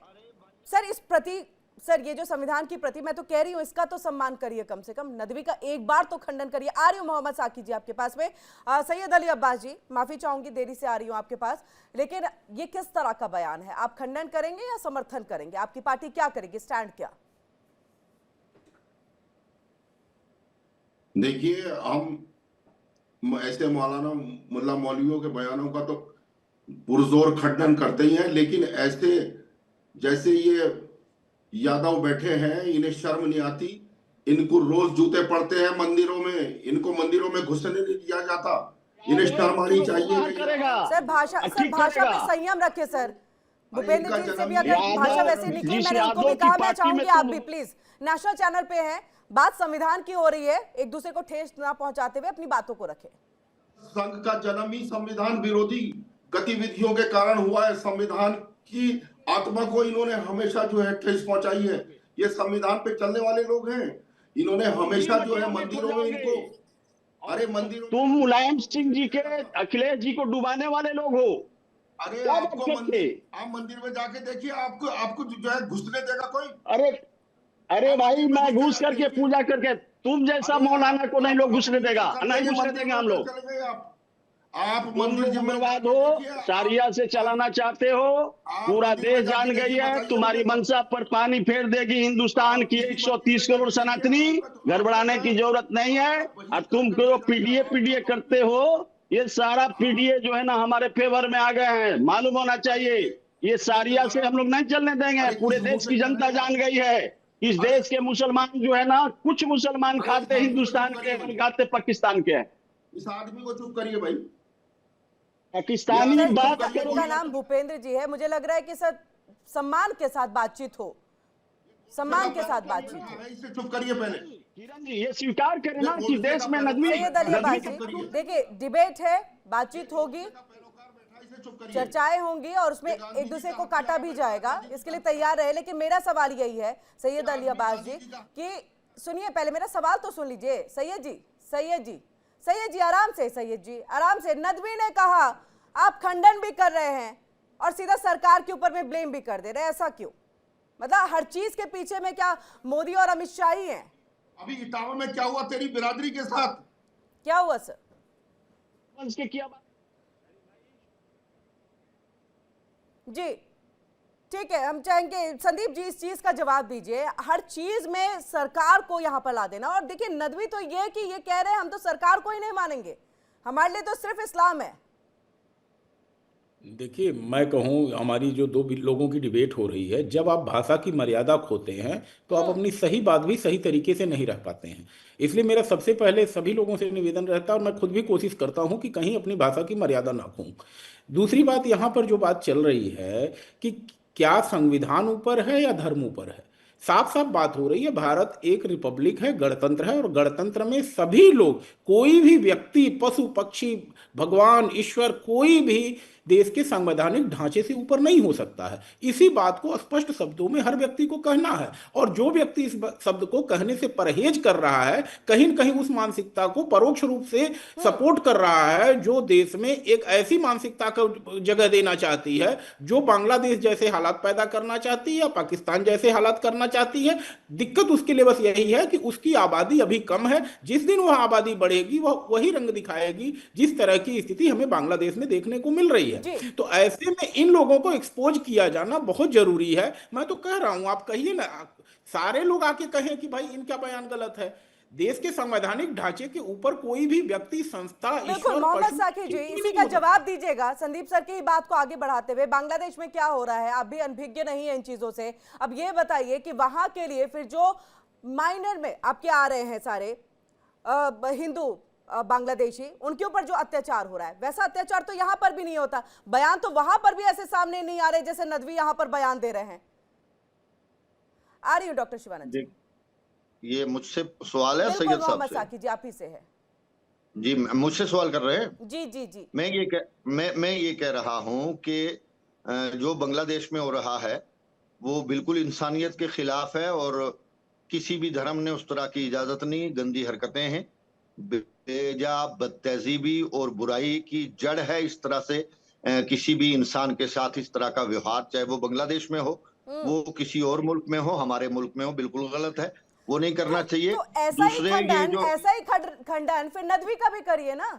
सर, इस प्रति, सर ये जो संविधान की प्रति, मैं तो कह रही हूं इसका तो सम्मान करिए, कम से कम नदवी का एक बार तो खंडन करिए। आ रही हूं मोहम्मद साकी जी आपके पास में। सैयद अली अब्बास जी, माफी चाहूंगी देरी से आ रही हूं आपके पास, लेकिन ये किस तरह का बयान है? आप खंडन करेंगे या समर्थन करेंगे? आपकी पार्टी क्या करेगी, स्टैंड क्या? देखिए, हम ऐसे मौलाना मुल्ला मौलवियों के बयानों का तो पुरजोर खंडन करते ही हैं, लेकिन ऐसे जैसे ये यादव बैठे हैं, इन्हें शर्म नहीं आती। इनको रोज जूते पड़ते हैं मंदिरों में, इनको मंदिरों में घुसने नहीं दिया जाता। इन्हें शर्म आनी चाहिए। सर भाषा पे संयम रखिए सर। भूपेंद्र जी से भी अगर भाषा वैसे निकली, मैंने उनको भी कहा, मैं चाहूंगी आप भी प्लीज, नेशनल चैनल पे हैं, बात संविधान की हो रही है, एक दूसरे को ठेस ना पहुंचाते हुए अपनी बातों को रखें। संघ का जन्म ही संविधान विरोधी गतिविधियों के कारण हुआ है। संविधान की आत्मा को इन्होंने हमेशा जो है ठेस पहुंचाई है। ये संविधान पे चलने वाले लोग हैं, इन्होंने हमेशा जो है मंदिरों में इनको, अरे मंदिरों, तुम मुलायम सिंह जी के, अखिलेश जी को डुबाने वाले लोग हो। अरे आपको मंदिर, आप मंदिर में जाके देखिए, आपको जो है घुसने देगा कोई? अरे भाई, मैं घुस करके पूजा करके, तुम जैसा मौलाना को नहीं लोग घुसने देगा, नहीं घुसने देंगे हम लोग। आप मंदिर बर्बाद हो, शरिया से चलाना चाहते हो, पूरा देश जान गई है। तुम्हारी मंशा पर पानी फेर देगी हिंदुस्तान की 130 करोड़ सनातनी। गड़बड़ाने की जरूरत नहीं है। और तुम जो पीडीए करते हो, ये सारा पीडीए जो है ना हमारे फेवर में आ गए हैं, मालूम होना चाहिए। ये शरिया से हम लोग नहीं चलने देंगे। पूरे देश की जनता जान गई है। इस देश के मुसलमान जो है ना, कुछ मुसलमान खाते हिंदुस्तान के, खाते पाकिस्तान के। इस आदमी को चुप करिए भाई। पाकिस्तानी बात करो। इनका नाम भूपेंद्र जी है। मुझे लग रहा है कि सर सम्मान के साथ बातचीत हो, सम्मान के साथ बातचीत हो। इसे चुप करिए पहले। किरण जी, ये स्वीकार करें ना कि देश में नदवी, सैयद अली अब्बास जी, देखिए डिबेट है, बातचीत होगी, चर्चाएं होंगी और उसमें एक दूसरे को काटा भी जाएगा, इसके लिए तैयार रहे। लेकिन मेरा सवाल यही है सैयद अली अब्बास जी कि सुनिए, पहले मेरा सवाल तो सुन लीजिए। सैयद जी आराम से, सैयद जी आराम से। नदवी ने कहा, आप खंडन भी कर रहे हैं और सीधा सरकार के ऊपर में ब्लेम भी कर दे रहे हैं, ऐसा क्यों? मतलब हर चीज के पीछे में क्या मोदी और अमित शाह ही हैं? अभी इटावा में क्या हुआ तेरी बिरादरी के साथ? क्या हुआ सर? के किया जी ठीक है, हम चाहेंगे संदीप जी इस चीज का जवाब दीजिए। हर चीज में सरकार को यहां पर ला देना, और देखिए नदवी तो ये कि ये कह रहे हैं हम तो सरकार को ही नहीं मानेंगे, हमारे लिए तो सिर्फ इस्लाम है। देखिए, मैं कहूँ, हमारी जो दो लोगों की डिबेट हो रही है, जब आप भाषा की मर्यादा खोते हैं तो आप अपनी सही बात भी सही तरीके से नहीं रख पाते हैं। इसलिए मेरा सबसे पहले सभी लोगों से निवेदन रहता है, और मैं खुद भी कोशिश करता हूँ कि कहीं अपनी भाषा की मर्यादा ना खोऊं। दूसरी बात, यहाँ पर जो बात चल रही है कि क्या संविधान ऊपर है या धर्म ऊपर है, साफ साफ बात हो रही है। भारत एक रिपब्लिक है, गणतंत्र है, और गणतंत्र में सभी लोग, कोई भी व्यक्ति, पशु पक्षी, भगवान, ईश्वर, कोई भी देश के संवैधानिक ढांचे से ऊपर नहीं हो सकता है। इसी बात को स्पष्ट शब्दों में हर व्यक्ति को कहना है, और जो व्यक्ति इस शब्द को कहने से परहेज कर रहा है, कहीं न कहीं उस मानसिकता को परोक्ष रूप से सपोर्ट कर रहा है, जो देश में एक ऐसी मानसिकता को जगह देना चाहती है जो बांग्लादेश जैसे हालात पैदा करना चाहती है या पाकिस्तान जैसे हालात करना चाहती है। दिक्कत उसके लिए बस यही है कि उसकी आबादी अभी कम है। जिस दिन वह आबादी बढ़ेगी, वह वही रंग दिखाएगी जिस तरह की स्थिति हमें बांग्लादेश में देखने को मिल रही है। तो ऐसे में इन लोगों को एक्सपोज किया जाना बहुत जरूरी है। मैं तो कह रहा हूं, आप कहिए ना, सारे लोग आके कहें कि भाई इनका बयान गलत है। देश के संवैधानिक ढांचे के ऊपर कोई भी व्यक्ति, संस्था, बिल्कुल ईश्वर, मोहम्मद पशु साकी जी, किसी भी इसी नहीं का हो सकता। जवाब दीजिएगा संदीप सर की ही बात को आगे बढ़ाते हुए। बांग्लादेश में क्या हो रहा है, आप भी अनभिज्ञ नहीं है इन चीजों से। अब ये बताइए कि वहां के लिए फिर जो माइनर में आपके आ रहे हैं सारे हिंदू बांग्लादेशी, उनके ऊपर जो अत्याचार हो रहा है, वैसा अत्याचार तो यहाँ पर भी नहीं होता। बयान तो वहां पर भी ऐसे सामने नहीं आ रहे जैसे नदवी यहाँ पर बयान दे रहे हैं। आ रही हूँ डॉक्टर शिवानंद जी। ये मुझसे सवाल है बिल्कुल सैयद साहब मोहम्मद से? साकी जी, आप ही से है जी, मुझसे सवाल कर रहे हैं? जी जी जी। मैं ये कह रहा हूं कि जो बांग्लादेश में हो रहा है वो बिल्कुल इंसानियत के खिलाफ है और किसी भी धर्म ने उस तरह की इजाजत नहीं। गंदी हरकतें हैं, बेजा बदतहजीबी और बुराई की जड़ है इस तरह से किसी भी इंसान के साथ इस तरह का व्यवहार, चाहे वो बांग्लादेश में हो, वो किसी और मुल्क में हो, हमारे मुल्क में हो, बिल्कुल गलत है, वो नहीं करना चाहिए। तो ऐसा ही दूसरे ये खंडन, जो ऐसा ही खंडन फिर नदवी का भी करिए ना,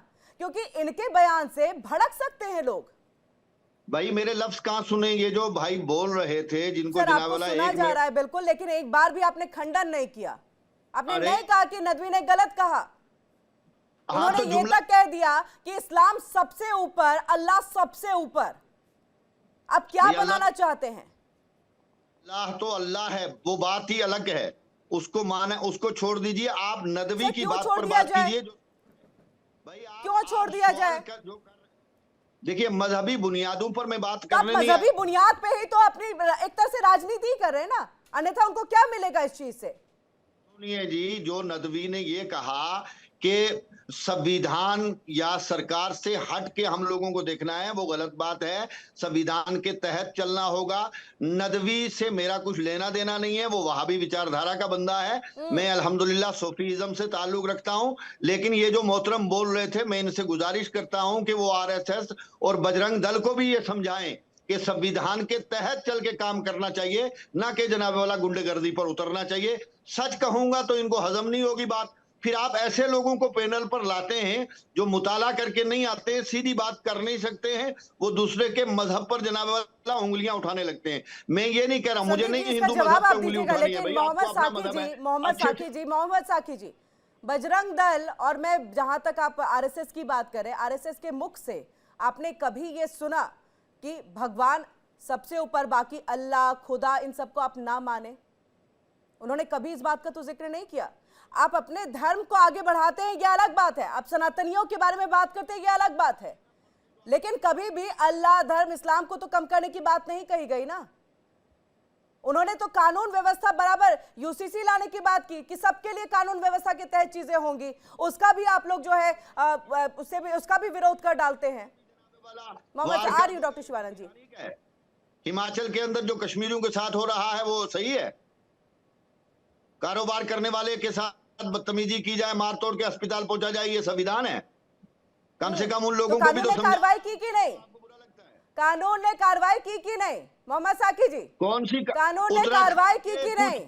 क्योंकि इनके बयान से भड़क सकते हैं लोग। भाई मेरे लफ्ज कहाँ सुने? ये जो भाई बोल रहे थे जिनको सर जनाब आपको वाला सुना एक जा रहा है बिल्कुल, लेकिन एक बार भी आपने खंडन नहीं किया। आपने अरे- नहीं कहा कि नदवी ने गलत कहा। हाँ, उन्होंने तो ये जुमला तक कह दिया कि इस्लाम सबसे ऊपर, अल्लाह सबसे ऊपर। आप क्या भैया, बनाना चाहते हैं? अल्लाह तो अल्लाह है, वो बात ही अलग है, उसको माने, उसको छोड़ दीजिए। आप नदवी सर, की क्यों बात छोड़ पर दिया बात जाए? कीजिए। भाई क्यों छोड़ दिया सवाल जाए? देखिए, मजहबी बुनियादों पर मैं बात तो आप करने नहीं मजहबी आया। बुनियाद पे ही तो अपनी एक तरह से राजनीति ही कर रहे हैं ना, अन्यथा उनको क्या मिलेगा इस चीज से? सुनिए जी, जो नदवी ने ये कहा कि संविधान या सरकार से हट के हम लोगों को देखना है, वो गलत बात है। संविधान के तहत चलना होगा। नदवी से मेरा कुछ लेना देना नहीं है, वो वहाबी विचारधारा का बंदा है। मैं अल्हम्दुलिल्लाह सूफीज्म से ताल्लुक रखता हूं। लेकिन ये जो मोहतरम बोल रहे थे, मैं इनसे गुजारिश करता हूं कि वो आरएसएस और बजरंग दल को भी ये समझाएं कि संविधान के तहत चल के काम करना चाहिए, ना कि जनाब वाला गुंडेगर्दी पर उतरना चाहिए। सच कहूंगा तो इनको हजम नहीं होगी बात। फिर आप ऐसे लोगों को पैनल पर लाते हैं जो मुताला करके नहीं आते, सीधी बात कर नहीं सकते हैं, वो दूसरे के मजहब पर जनाब वाला उंगलियां उठाने लगते हैं। मैं ये नहीं कह रहा हूं, मुझे संदीप जी, नहीं इसका हिंदू जवाब मजहब पे आप उंगली दीजिएगा, उठानी है। लेकिन भाई मोहम्मद आपको अपना साकी मजहब है। जी, मोहम्मद साकी जी, बजरंग दल, और मैं जहां तक आप आरएसएस की बात करें, आरएसएस के मुख से आपने कभी ये सुना कि भगवान सबसे ऊपर, बाकी अल्लाह, खुदा, इन सबको आप ना माने? उन्होंने कभी इस बात का तो जिक्र नहीं किया। आप अपने धर्म को आगे बढ़ाते हैं, यह अलग बात है। आप सनातनियों के बारे में बात करते हैं, यह अलग बात है। लेकिन कभी भी अल्लाह, धर्म, इस्लाम को तो कम करने की बात नहीं कही गई ना। उन्होंने तो कानून व्यवस्था बराबर यूसीसी लाने की बात की कि सबके लिए कानून व्यवस्था के तहत चीजें होंगी। उसका भी आप लोग जो है उसका भी विरोध कर डालते हैं। मोहम्मद आ रही हूं डॉक्टर शिवानंद जी। हिमाचल के अंदर जो कश्मीरियों के साथ हो रहा है वो सही है? कारोबार करने वाले के साथ बदतमीजी की जाए, मार तोड़ के अस्पताल पहुंचा जाए, ये संविधान है? कम से कम उन लोगों को भी तो कार्रवाई की कि नहीं? कानून ने कार्रवाई की कि नहीं मोहम्मद साकी जी? कौन सी कानून ने कार्रवाई की कि नहीं,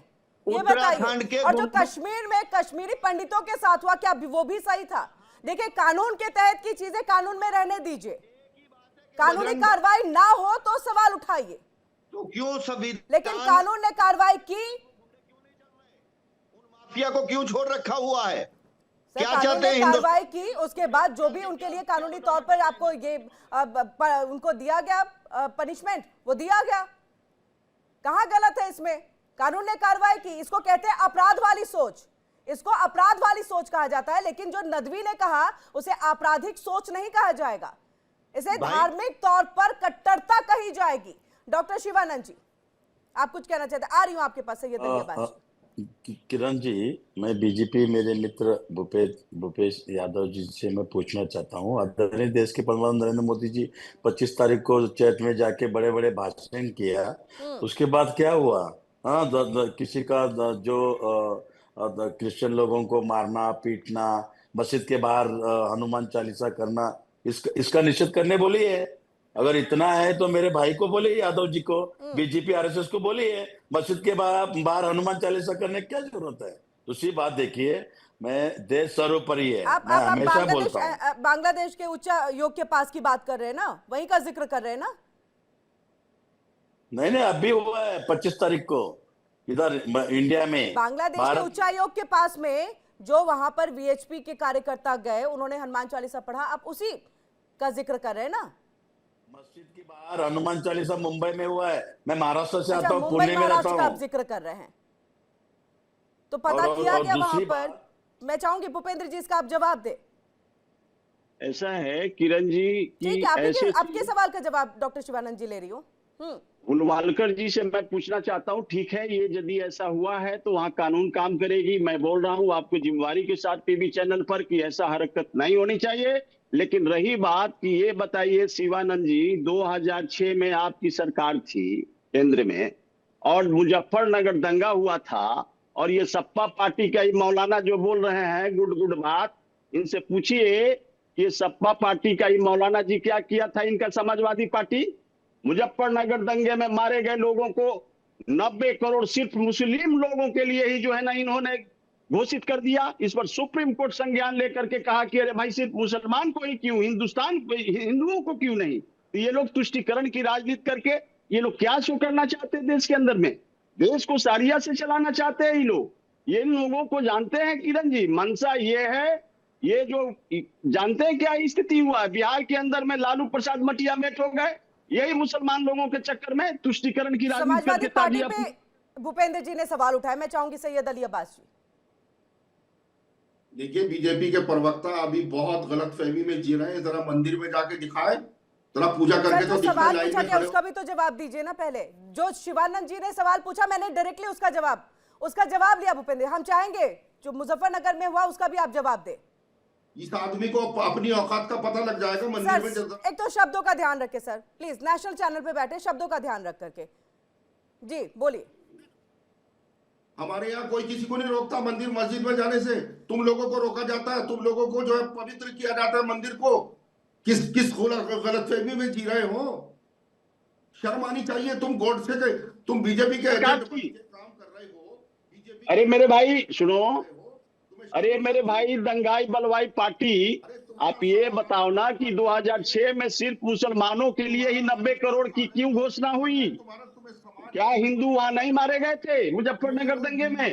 ये बताइए। और जो कश्मीर में कश्मीरी पंडितों के साथ हुआ, क्या वो भी सही था? देखिए, कानून के तहत की चीजें कानून में रहने दीजिए। कानूनी कार्रवाई ना हो तो सवाल उठाइए, तो क्यों संविधान, लेकिन कानून ने कार्रवाई की, माफिया को क्यों छोड़ रखा हुआ है? क्या कानून चाहते ने हैं कार्रवाई की, उसके बाद जो भी उनके लिए कानूनी तौर पर आपको ये उनको दिया गया पनिशमेंट, वो दिया गया। कहां गलत है इसमें? कानून ने कार्रवाई की, इसको कहते हैं अपराध वाली सोच। इसको अपराध वाली सोच कहा जाता है। लेकिन जो नदवी ने कहा, उसे आपराधिक सोच नहीं कहा जाएगा, इसे धार्मिक तौर पर कट्टरता कही जाएगी। डॉक्टर शिवानंद जी, आप कुछ कहना चाहते हैं? आ रही हूं आपके पास। किरण जी, मैं बीजेपी, मेरे मित्र भूपेश यादव जी से मैं पूछना चाहता हूँ। आदरणीय देश के प्रधानमंत्री नरेंद्र मोदी जी 25 तारीख को चैट में जाके बड़े बड़े भाषण किया, उसके बाद क्या हुआ? हाँ, किसी का जो क्रिश्चियन लोगों को मारना, पीटना, मस्जिद के बाहर हनुमान चालीसा करना, इसका निषेध करने बोली है। अगर इतना है तो मेरे भाई को बोलिए, यादव जी को, बीजेपी आरएसएस को बोलिए, मस्जिद के बाहर हनुमान चालीसा करने की क्या जरूरत है? दूसरी बात देखिए, मैं देश सर्वोपरि है, मैं हमेशा बोलता हूँ। बांग्लादेश के उच्च योग के पास की बात कर रहे हैं ना, वहीं का जिक्र कर रहे हैं ना? नहीं, अभी हुआ है 25 तारीख को इधर इंडिया में। बांग्लादेश के उच्चायोग के पास में जो वहां पर वीएचपी के कार्यकर्ता गए, उन्होंने हनुमान चालीसा पढ़ा, आप उसी का जिक्र कर रहे हैं ना? मस्जिद के बाहर हनुमान चालीसा मुंबई में हुआ है। मैं महाराष्ट्र से आता अच्छा, हूँ, मुंबई पुणे में रहता महाराष्ट्र का आप हूँ। जिक्र कर रहे हैं, तो पता और किया गया वहां दूसरी पर? बात, मैं चाहूंगी भूपेंद्र जी इसका आप जवाब दे। ऐसा है किरण जी ठीक कि है, ऐसे आपके सवाल का जवाब डॉक्टर शिवानंद जी ले रही हूँ। उलवालकर जी से मैं पूछना चाहता हूं, ठीक है ये यदि ऐसा हुआ है तो वहां कानून काम करेगी। मैं बोल रहा हूं आपको जिम्मेवारी के साथ टीवी चैनल पर कि ऐसा हरकत नहीं होनी चाहिए। लेकिन रही बात कि ये बताइए शिवानंद जी, 2006 में आपकी सरकार थी केंद्र में और मुजफ्फरनगर दंगा हुआ था, और ये सपा पार्टी का ही मौलाना जो बोल रहे हैं गुड बात, इनसे पूछिए कि ये सपा पार्टी का ही मौलाना जी क्या किया था इनका समाजवादी पार्टी। मुजफ्फरनगर दंगे में मारे गए लोगों को 90 करोड़ सिर्फ मुस्लिम लोगों के लिए ही जो है ना इन्होंने घोषित कर दिया। इस पर सुप्रीम कोर्ट संज्ञान लेकर के कहा कि अरे भाई सिर्फ मुसलमान को ही क्यों, हिंदुओं को क्यों नहीं। तो ये लोग तुष्टीकरण की राजनीति करके ये लोग क्या शो करना चाहते हैं देश के अंदर में? देश को सारिया से चलाना चाहते हैं ये लोग। ये इन लोगों को जानते हैं किरण जी, मंशा ये है, ये जो जानते हैं क्या स्थिति हुआ है बिहार के अंदर में, लालू प्रसाद मटिया मेट हो गए यही मुसलमान लोगों के चक्कर में तुष्टीकरण की राजनीति समाजवादी करके पार्टी ताजिया। पे भूपेंद्र जी ने सवाल उठाया, मैं चाहूंगी सैयद अली अब्बास जी। देखिए, बीजेपी के प्रवक्ता अभी बहुत गलत फहमी में जी रहे हैं। जरा मंदिर में जाके दिखाए, जरा पूजा करके सर, तो जो दिखाए, सवाल लाइन पूछा में गया खड़े उसका भी तो जवाब दीजिए ना। पहले जो शिवानंद जी ने सवाल पूछा, मैंने डायरेक्टली उसका जवाब लिया भूपेंद्र। हम चाहेंगे जो मुजफ्फरनगर में हुआ उसका भी आप जवाब दे। इस आदमी को अपनी औकात का पता लग जाएगा मंदिर में सर, एक तो शब्दों का ध्यान रखे सर, प्लीज नेशनल चैनल पे बैठे, शब्दों का ध्यान रख करके। जी बोलिए। हमारे यहाँ कोई किसी को नहीं रोकता मंदिर मस्जिद में जाने से। तुम लोगों को रोका जाता है, तुम लोगों को जो है पवित्र किया जाता है मंदिर को। किस गलतफहमी में जी रहे हो? शर्म आनी चाहिए। तुम गोडसे के, तुम बीजेपी के एजेंट बन के काम कर रहे हो। बीजेपी, अरे मेरे भाई सुनो, अरे मेरे भाई दंगाई बलवाई पार्टी, आप ये बताओ ना कि 2006 में सिर्फ मुसलमानों के लिए ही 90 करोड़ की क्यों घोषणा हुई? क्या हिंदू वहां नहीं मारे गए थे मुजफ्फरनगर दंगे में?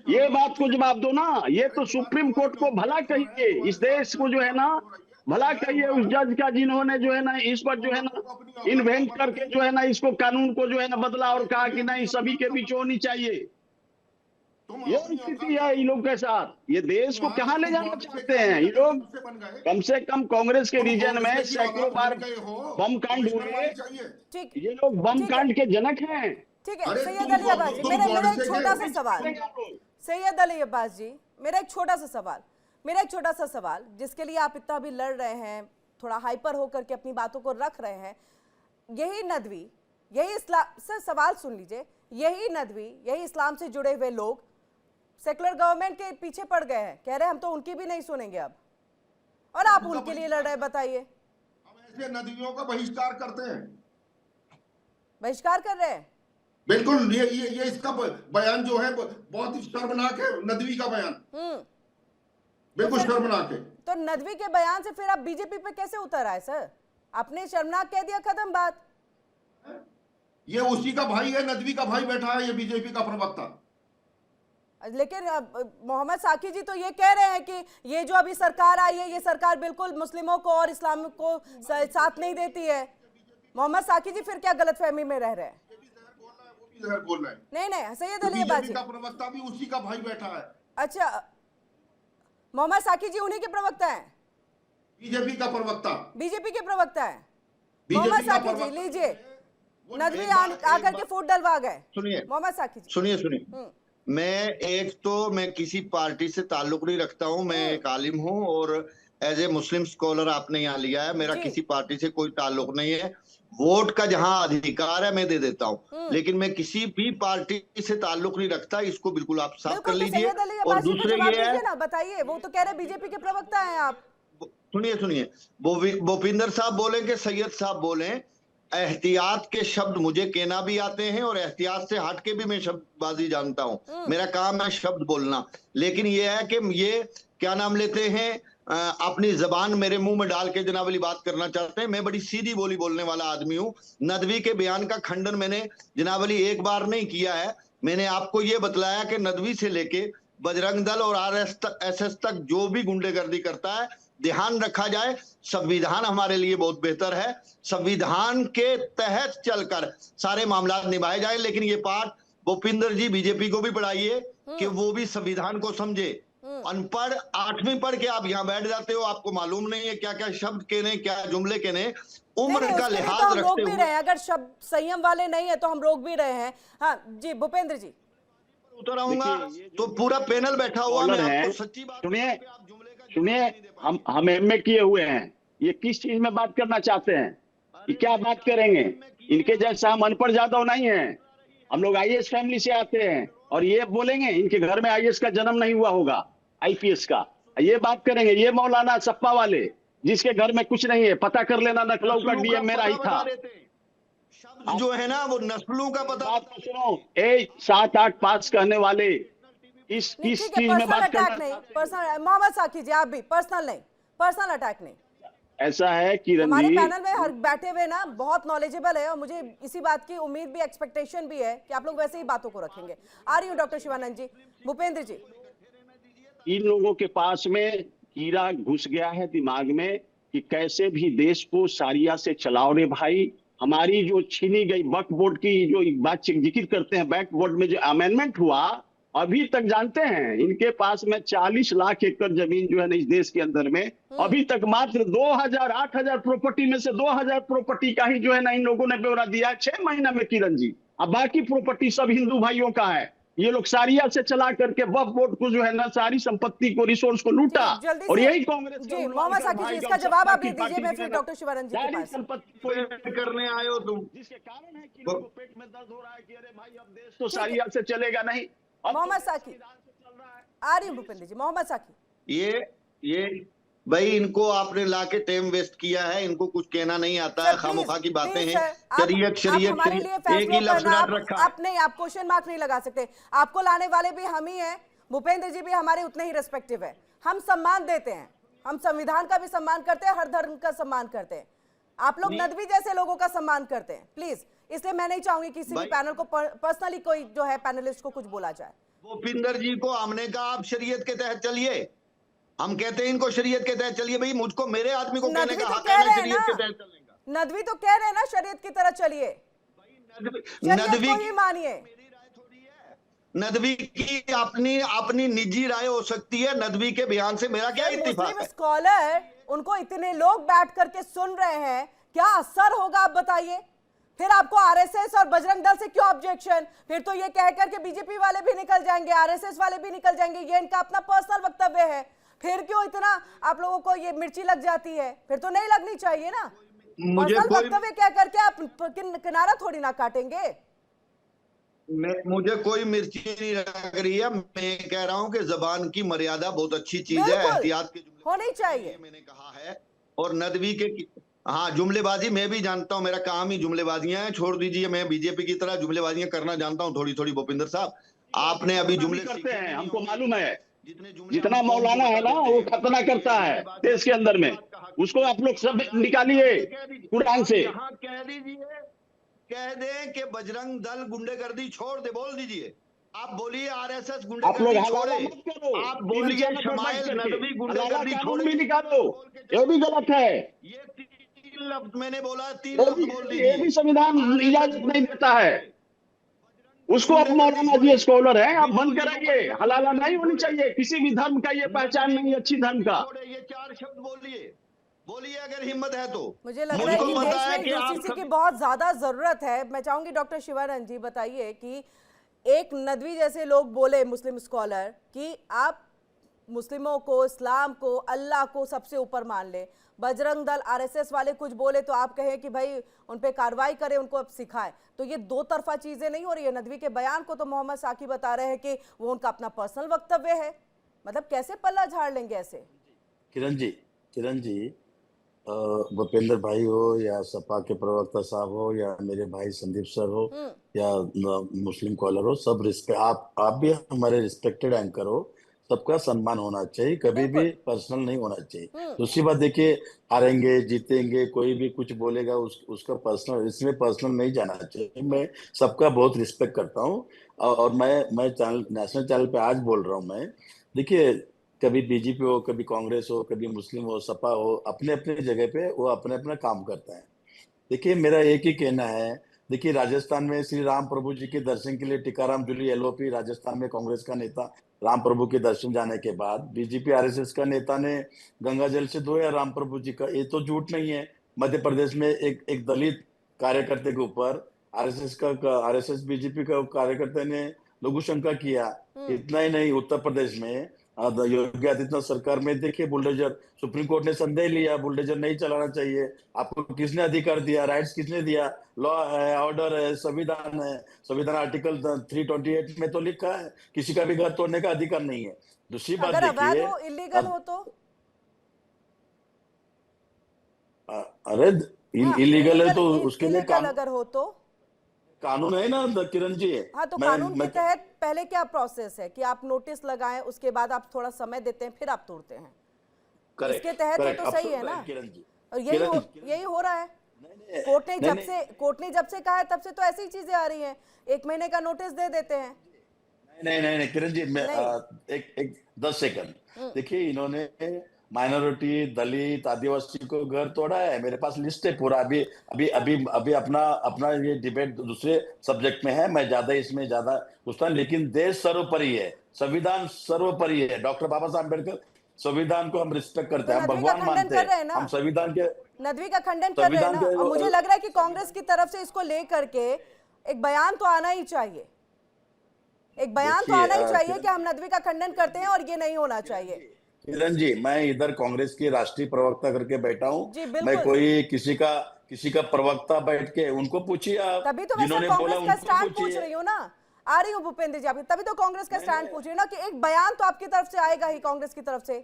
ये बात को जवाब दो ना। ये तो सुप्रीम कोर्ट को भला कहिए, इस देश को जो है ना भला कहिए उस जज का जिन्होंने जो है ना इस पर जो है ना इन्वेंट करके जो है ना इसको कानून को जो है ना बदला और कहा कि नहीं सभी के बीच होनी चाहिए। ये स्थिति है इन लोग के साथ। ये देश को कहां ले जाना चाहते हैं ये लोग? कम से कम कांग्रेस के रीजन में सैकड़ों बार बम कांड हुए। ठीक, ये लोग बम कांड के जनक हैं। ठीक है सैयद अली अब्बास जी, मेरा एक छोटा सा सवाल। सैयद अली अब्बास जी, मेरा एक छोटा सा सवाल जिसके लिए आप इतना भी लड़ रहे हैं, थोड़ा हाइपर होकर के अपनी बातों को रख रहे हैं। यही नदवी, यही इस्लाम, सर सवाल सुन लीजिए, यही नदवी, यही इस्लाम से जुड़े हुए लोग सेकुलर गवर्नमेंट के पीछे पड़ गए हैं, कह रहे हैं हम तो उनकी भी नहीं सुनेंगे अब, और आप उनके लिए लड़ रहे हैं। बताइए। हम ऐसे नदियों का बहिष्कार करते हैं, बहिष्कार कर रहे हैं। बिल्कुल। ये इसका बयान जो है बहुत ही शर्मनाक है। नदवी का बयान बिल्कुल शर्मनाक है। तो नदवी के बयान से फिर आप बीजेपी पे कैसे उतर आए सर? आपने शर्मनाक कह दिया, खत्म बात। ये उसी का भाई है, नदवी का भाई बैठा है, ये बीजेपी का प्रवक्ता। लेकिन मोहम्मद साकी जी तो ये कह रहे हैं कि ये जो अभी सरकार आई है, ये सरकार बिल्कुल मुस्लिमों को और इस्लाम को साथ नहीं देती है। मोहम्मद साकी जी फिर क्या गलतफहमी में रह रहे हैं? बोल रहे हैं। नहीं सैयद अली अब्बास जी का प्रवक्ता भी उसी का भाई बैठा है। अच्छा, मोहम्मद साकी जी उन्हीं के प्रवक्ता हैं? बीजेपी का प्रवक्ता, बीजेपी के प्रवक्ता हैं मोहम्मद साकी जी। लीजिए, नदवी आकर के फूट डलवा गए। सुनिए मोहम्मद साकी जी, सुनिए मैं किसी पार्टी से ताल्लुक नहीं रखता हूं। मैं एक आलिम हूं और एज ए मुस्लिम स्कॉलर आपने यहाँ लिया है। मेरा किसी पार्टी से कोई ताल्लुक नहीं है। वोट का जहां अधिकार है मैं दे देता हूं, लेकिन मैं किसी भी पार्टी से ताल्लुक नहीं रखता। इसको बिल्कुल आप साफ कर लीजिए। और दूसरे ये है ना, बताइए, वो तो कह रहे बीजेपी के प्रवक्ता हैं आप। सुनिए भूपिंदर साहब बोले कि सैयद साहब बोले, एहतियात के शब्द मुझे कहना भी आते हैं और एहतियात से हट के भी मैं शब्दबाजी जानता हूं। मेरा काम है शब्द बोलना। लेकिन ये है कि ये क्या नाम लेते हैं, अपनी जबान मेरे मुंह में डाल के जनाब वाली बात करना चाहते हैं। मैं बड़ी सीधी बोली बोलने वाला आदमी हूं। नदवी के बयान का खंडन मैंने जनाब वाली एक बार नहीं किया है। मैंने आपको ये बतलाया कि नदवी से लेके बजरंग दल और आरएसएस तक जो भी गुंडेगर्दी करता है, ध्यान रखा जाए, संविधान हमारे लिए बहुत बेहतर है। संविधान के तहत चलकर सारे मामला निभाए जाए। लेकिन ये पाठ भूपिंदर जी बीजेपी को भी पढ़ाइए कि वो भी संविधान को समझे। अनपढ़ 8वीं पढ़ के आप यहाँ बैठ जाते हो, आपको मालूम नहीं है क्या क्या शब्द कहने, क्या जुमले कहने। उम्र नहीं, का उसके लिए तो लिहाज हम रोक रखते भी हुए रहे हैं। अगर शब्द संयम वाले नहीं है तो हम रोक भी रहे हैं। हाँ जी भूपेंद्र जी। उतर आऊंगा देखिए, ये तो जो पूरा पैनल बैठा हुआ, मैं स्कॉलर आपको है, सच्ची बात सुनिए बताऊं कि आप जुमले का जवाब सुनिए, नहीं दे पाएंगे। हम एमए किए हुए हैं, ये किस चीज में बात करना चाहते हैं कि क्या बात करेंगे? इनके जैसा हम अनपढ़ जादव नहीं है, हम लोग आईएएस फैमिली से आते हैं। और ये बोलेंगे इनके घर में आईएएस का जन्म नहीं हुआ होगा, आईपीएस का, ये बात करेंगे। ये मौलाना सप्पा वाले जिसके घर में कुछ नहीं है, पता कर लेना, लखनऊ का डीएम मेरा ही था। शब्द जो है ना वो नस्लों का पता। बात तो सुनो, 7-8 पास कहने वाले किस नहीं, किस ठीक है, चीज में पर्सनल बात अटैक करना नहीं, चाहते हैं? पर्सनल। मोहम्मद साकी जी आप भी पर्सनल नहीं, पर्सनल अटैक नहीं। ऐसा है किरण हमारे जी, पैनल में हर बैठे हुए ना बहुत नॉलेजेबल है और मुझे इसी बात की उम्मीद भी, एक्सपेक्टेशन भी है कि आप लोग वैसे ही बातों को रखेंगे। आ रही हूँ डॉक्टर शिवानंद जी। भूपेंद्र जी, इन लोगों के पास में कीड़ा घुस गया है दिमाग में कि कैसे भी देश को सारिया से चलाओ रे भाई। हमारी जो छीनी गई वक्फ बोर्ड की जो एक बात जिक्र करते हैं, वक्फ बोर्ड में जो अमेंडमेंट हुआ, अभी तक जानते हैं इनके पास में 40 लाख एकड़ जमीन जो है ना इस देश के अंदर में, अभी तक मात्र 8,000 प्रॉपर्टी में से 2,000 प्रॉपर्टी का ही जो है ना इन लोगों ने ब्यौरा दिया है 6 महीना में किरण जी। अब बाकी प्रॉपर्टी सब हिंदू भाइयों का है। ये लोग सारिया से चला करके वक्फ बोर्ड को जो है ना सारी संपत्ति को, रिसोर्स को लूटा। जल्दी और से यही कांग्रेस के जी उम्मीदवार मोहम्मद का साकी जी भाई इसका गौरव जवाब आप पार्टी दे दीजिए, मैं जो फिर है ना डॉक्टर शिवानंद जी के सारी पास। संपत्ति को करने आए हो तुम। जिसके कारण है कि लोगों को पेट में दर्द हो रहा है कि अरे भाई अब देश तो सारिया से चलेगा नहीं। अब तो मोहम्मद देश साकी। संविधान से चल रहा है। आ रही हूँ भूपेंद्र जी। मोहम्मद साकी, ये भाई इनको आपने लाके टाइम वेस्ट किया है, इनको कुछ कहना नहीं आता सर है, प्लीज खामोखा की बातें प्लीज हैं। सर, शरीयत आप शरीयत हमारे लिए शरीयत एक फैसलों ही लफ्ज करना, डाट रखा है। आप नहीं, आप क्वेश्चन मार्क नहीं लगा सकते। आपको लाने वाले भी हम ही हैं, भूपेंद्र जी भी हमारे उतने ही रेस्पेक्टिव है। हम सम्मान देते हैं, हम संविधान का भी सम्मान करते हैं, हर धर्म का सम्मान करते हैं। आप लोग नदवी जैसे लोगों का सम्मान करते हैं प्लीज, इसलिए मैं नहीं चाहूंगी किसी भी पैनल को पर्सनली कोई जो है पैनलिस्ट को कुछ बोला जाए। भूपिंदर जी को हमने कहा आप शरीयत के तहत चलिए, हम कहते हैं इनको शरीयत के तहत चलिए। भाई मुझको मेरे आदमी को कहने नदवी का तो हक कह है, रहे मैं हैं शरीयत के ना, तहत चलेगा। नदवी तो कह रहे हैं ना शरीयत की तरह चलिए, शरीयत नदवी को ही मानिए। नदवी की अपनी अपनी निजी राय हो सकती है, नदवी के बयान से मेरा क्या इत्तेफाक मुस्लिम है। स्कॉलर, उनको इतने लोग बैठ करके सुन रहे हैं, क्या असर होगा आप बताइए। फिर आपको आरएसएस और बजरंग दल से क्यों ऑब्जेक्शन? फिर तो ये कह करके बीजेपी वाले भी निकल जाएंगे, आरएसएस वाले भी निकल जाएंगे, ये इनका अपना पर्सनल वक्तव्य है। फिर क्यों इतना आप लोगों को ये मिर्ची लग जाती है? फिर तो नहीं लगनी चाहिए ना। मुझे पर्सनल कोई वक्तव्य क्या करके आप किनारा थोड़ी ना काटेंगे। मुझे कोई मिर्ची नहीं लग रही है। मैं कह रहा हूं कि जबान की मर्यादा बहुत अच्छी चीज है, बिल्कुल, एहतियात के जुमले होनी चाहिए। मैंने कहा है। और नदवी के हाँ जुमलेबाजी मैं भी जानता हूं, मेरा काम ही जुमलेबाजियां हैं। छोड़ दीजिए, मैं बीजेपी की तरह जुमलेबाजियां करना जानता हूं थोड़ी थोड़ी। भूपिंदर साहब आपने अभी जुमले करते हैं, हमको मालूम है। जितने जुमले जितना हम मौलाना है ना वो खतना करता है देश के अंदर में, उसको आप लोग सब निकालिए कुरान से। यहाँ कह दीजिए, कह दें कि बजरंग दल गुंडेगर्दी छोड़ दे, बोल दीजिए। आप बोलिए आरएसएस आप लोग गुंडेगर्दी हलाला छोड़े, मत करो, आप बोलिए तीन शमाइल नदवी हलाला गुंडेगर्दी कानून छोड़े। भी निकालो, ये भी गलत है। ये 3 लफ्ज मैंने बोला, 3 ये लफ्ज बोल भी ये भी दीजिए। संविधान इजाजत नहीं देता है उसको। आप मौलाना जी स्कॉलर हैं, आप बंद कराइए। हलाला नहीं होनी चाहिए किसी भी धर्म का, ये पहचान नहीं है अच्छी धर्म का। छोड़े, ये 4 शब्द बोलिए, बोलिए अगर हिम्मत है तो। मुझे लग रहा है कि मुझको पता देश है में कि आप यूसीसी की बहुत ज्यादा जरूरत है। मैं चाहूंगी डॉक्टर शिवानंद जी बताइए कि एक नदवी जैसे लोग बोले, मुस्लिम स्कॉलर, कि आप मुस्लिमों को, इस्लाम को, अल्लाह को सबसे ऊपर मान ले। बजरंग दल, आरएसएस वाले कुछ बोले तो आप कहें कि भाई उन पे कार्रवाई करें, उनको अब सिखाएं। तो ये दो तरफा चीजें नहीं हो रही है। नदवी के बयान को तो मोहम्मद साकी बता रहे हैं कि वो उनका अपना पर्सनल वक्तव्य है। मतलब कैसे पल्ला झाड़ लेंगे ऐसे? किरण जी, भूपेंद्र भाई हो या सपा के प्रवक्ता साहब हो या मेरे भाई संदीप सर हो या मुस्लिम कॉलर हो, सब रिस्पेक्ट, आप भी हमारे रिस्पेक्टेड एंकर हो। सबका सम्मान होना चाहिए, कभी भी बिल्कुल। पर्सनल नहीं होना चाहिए। हम्म। दूसरी बात देखिए, हारेंगे जीतेंगे कोई भी कुछ बोलेगा उसका पर्सनल, इसमें पर्सनल नहीं जाना चाहिए। मैं सबका बहुत रिस्पेक्ट करता हूँ। और मैं चैनल, नेशनल चैनल पे आज बोल रहा हूँ मैं। देखिए, कभी बीजेपी हो, कभी कांग्रेस हो, कभी मुस्लिम हो, सपा हो, अपने अपने जगह पे वो अपने अपना काम करता है। देखिए, मेरा एक ही कहना है। देखिए, राजस्थान में श्री राम प्रभु जी के दर्शन के लिए टीकाराम जूली एलओपी, राजस्थान में कांग्रेस का नेता, राम प्रभु के दर्शन जाने के बाद बीजेपी आरएसएस का नेता ने गंगा जल से धोया राम प्रभु जी का। ये तो झूठ नहीं है। मध्य प्रदेश में एक दलित कार्यकर्ते के ऊपर आरएसएस बीजेपी का कार्यकर्ता ने लघु शंका किया। इतना ही नहीं, उत्तर प्रदेश में योगी आदित्यनाथ सरकार में देखिए, बुलडोजर, सुप्रीम कोर्ट ने संदेह लिया बुलडोजर नहीं चलाना चाहिए। आपको किसने अधिकार दिया, राइट्स किसने दिया? लॉ है, ऑर्डर है, संविधान है। संविधान आर्टिकल 328 में तो लिखा है किसी का भी घर तोड़ने का अधिकार नहीं है। दूसरी बात अगर अवैध देखिए, हो, इलीगल हो तो? अरे इलीगल है तो उसके लिए इलीगल अगर हो तो? कानून है ना किरण जी। हाँ, तो कानून के तहत पहले क्या प्रोसेस है कि आप नोटिस लगाएं, उसके बाद आप थोड़ा समय देते हैं, फिर आप तोड़ते हैं? इसके तहत तो सही है ना? किरण जी, और यही हो रहा है। कोर्ट ने जब से कहा है तब से तो ऐसी ही चीजें आ रही हैं। 1 महीने का नोटिस दे देते हैं। नहीं किरण जी, मैं एक 10 सेकंड। देखिए, इन्होंने माइनॉरिटी, दलित, आदिवासी को घर तोड़ा है। मेरे पास लिस्ट है पूरा। अभी अभी अभी अभी अपना ये डिबेट दूसरे सब्जेक्ट में है, मैं इसमें ज्यादा पूछता हूँ। लेकिन देश सर्वोपरि है, संविधान सर्वोपरि है। डॉक्टर बाबा साहब अम्बेडकर, संविधान को हम रिस्पेक्ट करते हैं, हम भगवान मानते हैं, हम संविधान के नदवी का खंडन कर रहे हैं ना। और मुझे लग रहा है कि कांग्रेस की तरफ से इसको लेकर के एक बयान तो आना ही चाहिए। एक बयान तो आना ही चाहिए कि हम नदवी का खंडन करते हैं और ये नहीं होना चाहिए। किरण जी, मैं इधर कांग्रेस की राष्ट्रीय प्रवक्ता करके बैठा हूँ। मैं कोई किसी का प्रवक्ता बैठ के उनको पूछिए आप। तभी तो मैं कांग्रेस का स्टैंड पूछ रही हूँ ना। आ रही हूँ भूपेंद्र जी, आपकी तभी तो कांग्रेस का स्टैंड पूछ रही हूँ ना कि एक बयान तो आपकी तरफ से आएगा ही, कांग्रेस की तरफ से।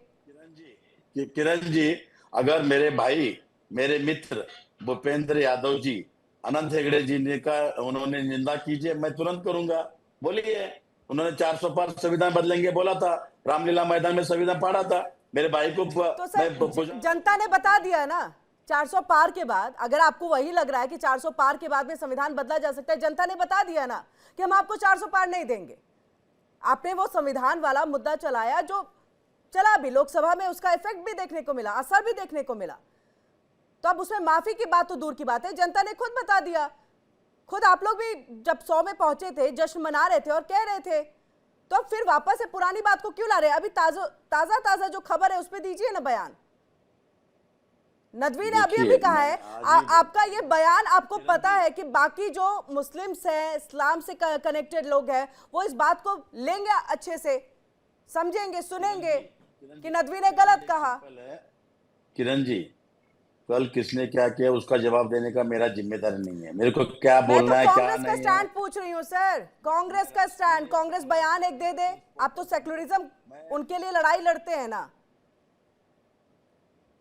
किरण जी, अगर मेरे भाई, मेरे मित्र भूपेंद्र यादव जी, अनंत हेगड़े जी ने उन्होंने निंदा कीजिए, मैं तुरंत करूंगा। बोलिए। उन्होंने 400 पार संविधान बदलेंगे बोला था, रामलीला मैदान में संविधान पढ़ा था। मेरे भाई को तो सर, जनता ने बता दिया ना 400 पार के बाद। अगर आपको वही लग रहा है कि 400 पार के बाद में संविधान बदला जा सकता है, जनता ने बता दिया ना कि हम आपको 400 पार नहीं देंगे। आपने वो संविधान वाला मुद्दा चलाया जो चला भी, लोकसभा में उसका इफेक्ट भी देखने को मिला, असर भी देखने को मिला। तो अब उसमें माफी की बात तो दूर की बात है, जनता ने खुद बता दिया। खुद आप लोग भी जब 100 में पहुंचे थे, जश्न मना रहे थे और कह रहे थे, तो अब फिर वापस से पुरानी बात को क्यों ला रहे हैं? अभी ताजा जो खबर है उस पर दीजिए ना बयान। नदवी ने अभी कहा है, आपका ये बयान, आपको पता है कि बाकी जो मुस्लिम्स हैं, इस्लाम से कनेक्टेड लोग हैं, वो इस बात को लेंगे, अच्छे से समझेंगे, सुनेंगे कि नदवी ने गलत कहा। किरण जी, कल किसने क्या किया उसका जवाब देने का मेरा जिम्मेदारी नहीं है। मेरे को क्या बोलना है, क्या नहीं है। कांग्रेस का स्टैंड पूछ रही हूँ सर, कांग्रेस का स्टैंड। कांग्रेस बयान एक दे दे। आप तो सेक्युलरिज्म उनके लिए लड़ाई लड़ते हैं ना।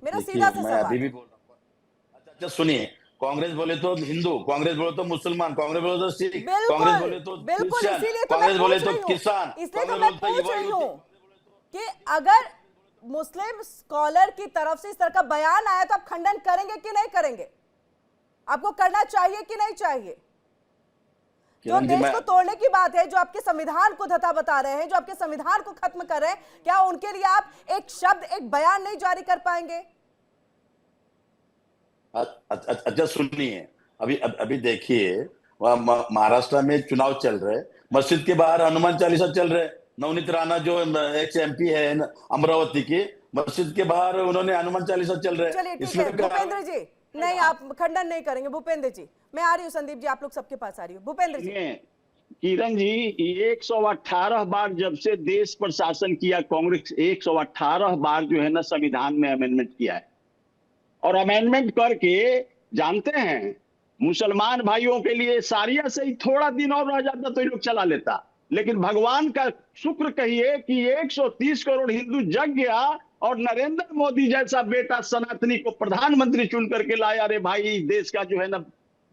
मेरा सीधा सा सवाल। अभी भी बोल रहा हूँ। अच्छा सुनिए, कांग्रेस बोले तो हिंदू, कांग्रेस बोले तो मुसलमान, कांग्रेस बोले तो सिख, कांग्रेस बोले तो क्रिश्चियन, कांग्रेस बोले तो किसान, इसलिए तो मैं पूछ रही हूँ कि अगर मुस्लिम स्कॉलर की तरफ से इस तरह का बयान आया तो आप खंडन करेंगे कि नहीं करेंगे? आपको करना चाहिए कि नहीं चाहिए? जो देश को तोड़ने की बात है, जो आपके संविधान को धता बता रहे हैं, जो आपके संविधान को खत्म कर रहे हैं, क्या उनके लिए आप एक शब्द, एक बयान नहीं जारी कर पाएंगे? अच्छा सुनिए, अभी देखिए, महाराष्ट्र में चुनाव चल रहे, मस्जिद के बाहर हनुमान चालीसा चल रहे। नवनीत राणा जो एक्स एमपी है अमरावती की, मस्जिद के बाहर उन्होंने हनुमान चालीसा चल रहे। चलिए ठीक है भूपेंद्र जी, नहीं आप खंडन नहीं करेंगे। भूपेंद्र जी, मैं आ रही हूँ। संदीप जी, आप लोग सबके पास आ रही हूँ। भूपेंद्र जी। किरण जी, 118 बार जब से देश पर शासन किया कांग्रेस, 118 बार जो है ना संविधान में अमेंडमेंट किया है। और अमेंडमेंट करके जानते हैं, मुसलमान भाइयों के लिए सारिया से ही थोड़ा दिन और रह जाता तो ये लोग चला लेता। लेकिन भगवान का शुक्र कहिए कि 130 करोड़ हिंदू जग गया और नरेंद्र मोदी जैसा बेटा सनातनी को प्रधानमंत्री चुन करके लाया। अरे भाई, देश का जो है ना,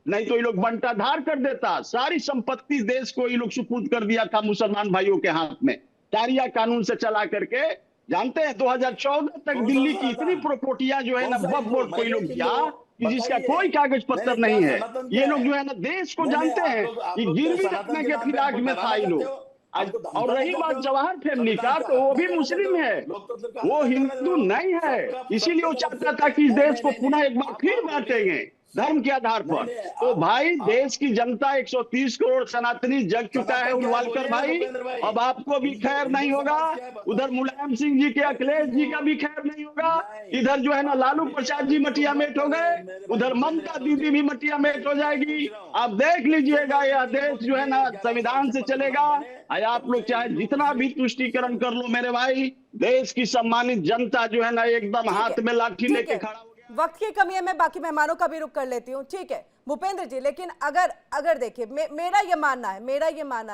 नहीं तो ये लोग बंटाधार कर देता। सारी संपत्ति देश को ये लोग सुपुर्द कर दिया था मुसलमान भाइयों के हाथ में। शारिया कानून से चला करके। जानते हैं 2014 तक कौन सा दिल्ली की चला इतनी था? प्रॉपर्टियां जो है ना कौन सा वक्फ बोर्ड को ये लोग मैंने किया कि जिसका बताइए, कोई कागज पत्र नहीं, नहीं क्या है। सनातन ये क्या लोग है? जो है ना देश को नहीं, जानते आप हैं लोग कि क्या गिरवी सनातन रखने के के नाम पे फिराक हमको में था डराना ये लोग। चाहते हो? हमको धमकाना और रही चाहते बात हो? जवाहर फैमिली संविधान का, का तो वो हत्या भी करना चाहते मुस्लिम हो? है, लोकतंत्र का वो हत्या करना हिंदू चाहते हो? नहीं है, इसीलिए वो सबका चाहता था कि इस नहीं, देश को नहीं, पुनः नहीं, एक बार आप फिर बोलिए। बांटेंगे धर्म के आधार नहीं, पर। नहीं, तो आप- भाई आप- देश की जनता 130 करोड़ सनातनी जग चुका है सनातन क्या है उलवालकर बोलिए ना, भाई। भूपेंद्र भाई। अब आपको भी हिंदू खैर हिंदू नहीं होगा, समाज क्या है बताइए। उधर मुलायम सिंह जी के, अरे अखिलेश जी का हिंदू- भी खैर नहीं होगा, नहीं, इधर जो है ना लालू अभी प्रसाद जी अभी मटिया तुम मेट हो बात कर रहे गए, हैं, मेरे भाई उधर भूपेंद्र ममता यादव दीदी जी। भी मटिया मेट हो मैं जाएगी। पूछ रहा हूँ। आप देख लीजिएगा जब यह नरेंद्र देश मोदी जो है जी ना 11 साल संविधान से से चलेगा। पंतप्रधान बने, आप तब लोग से चाहे हिंदू जितना भी मुस्लिम तुष्टीकरण कर लो मेरे भाई, देश की सम्मानित जनता जो है ना एकदम ठीक हाथ है, में लाठी ठीक लेके है। खड़ा हो गया। वक्त की कमी है, मैं बाकी मेहमानों का भी रुख कर लेती हूँ। ठीक है भूपेंद्र जी, लेकिन अगर देखिए मेरा ये मानना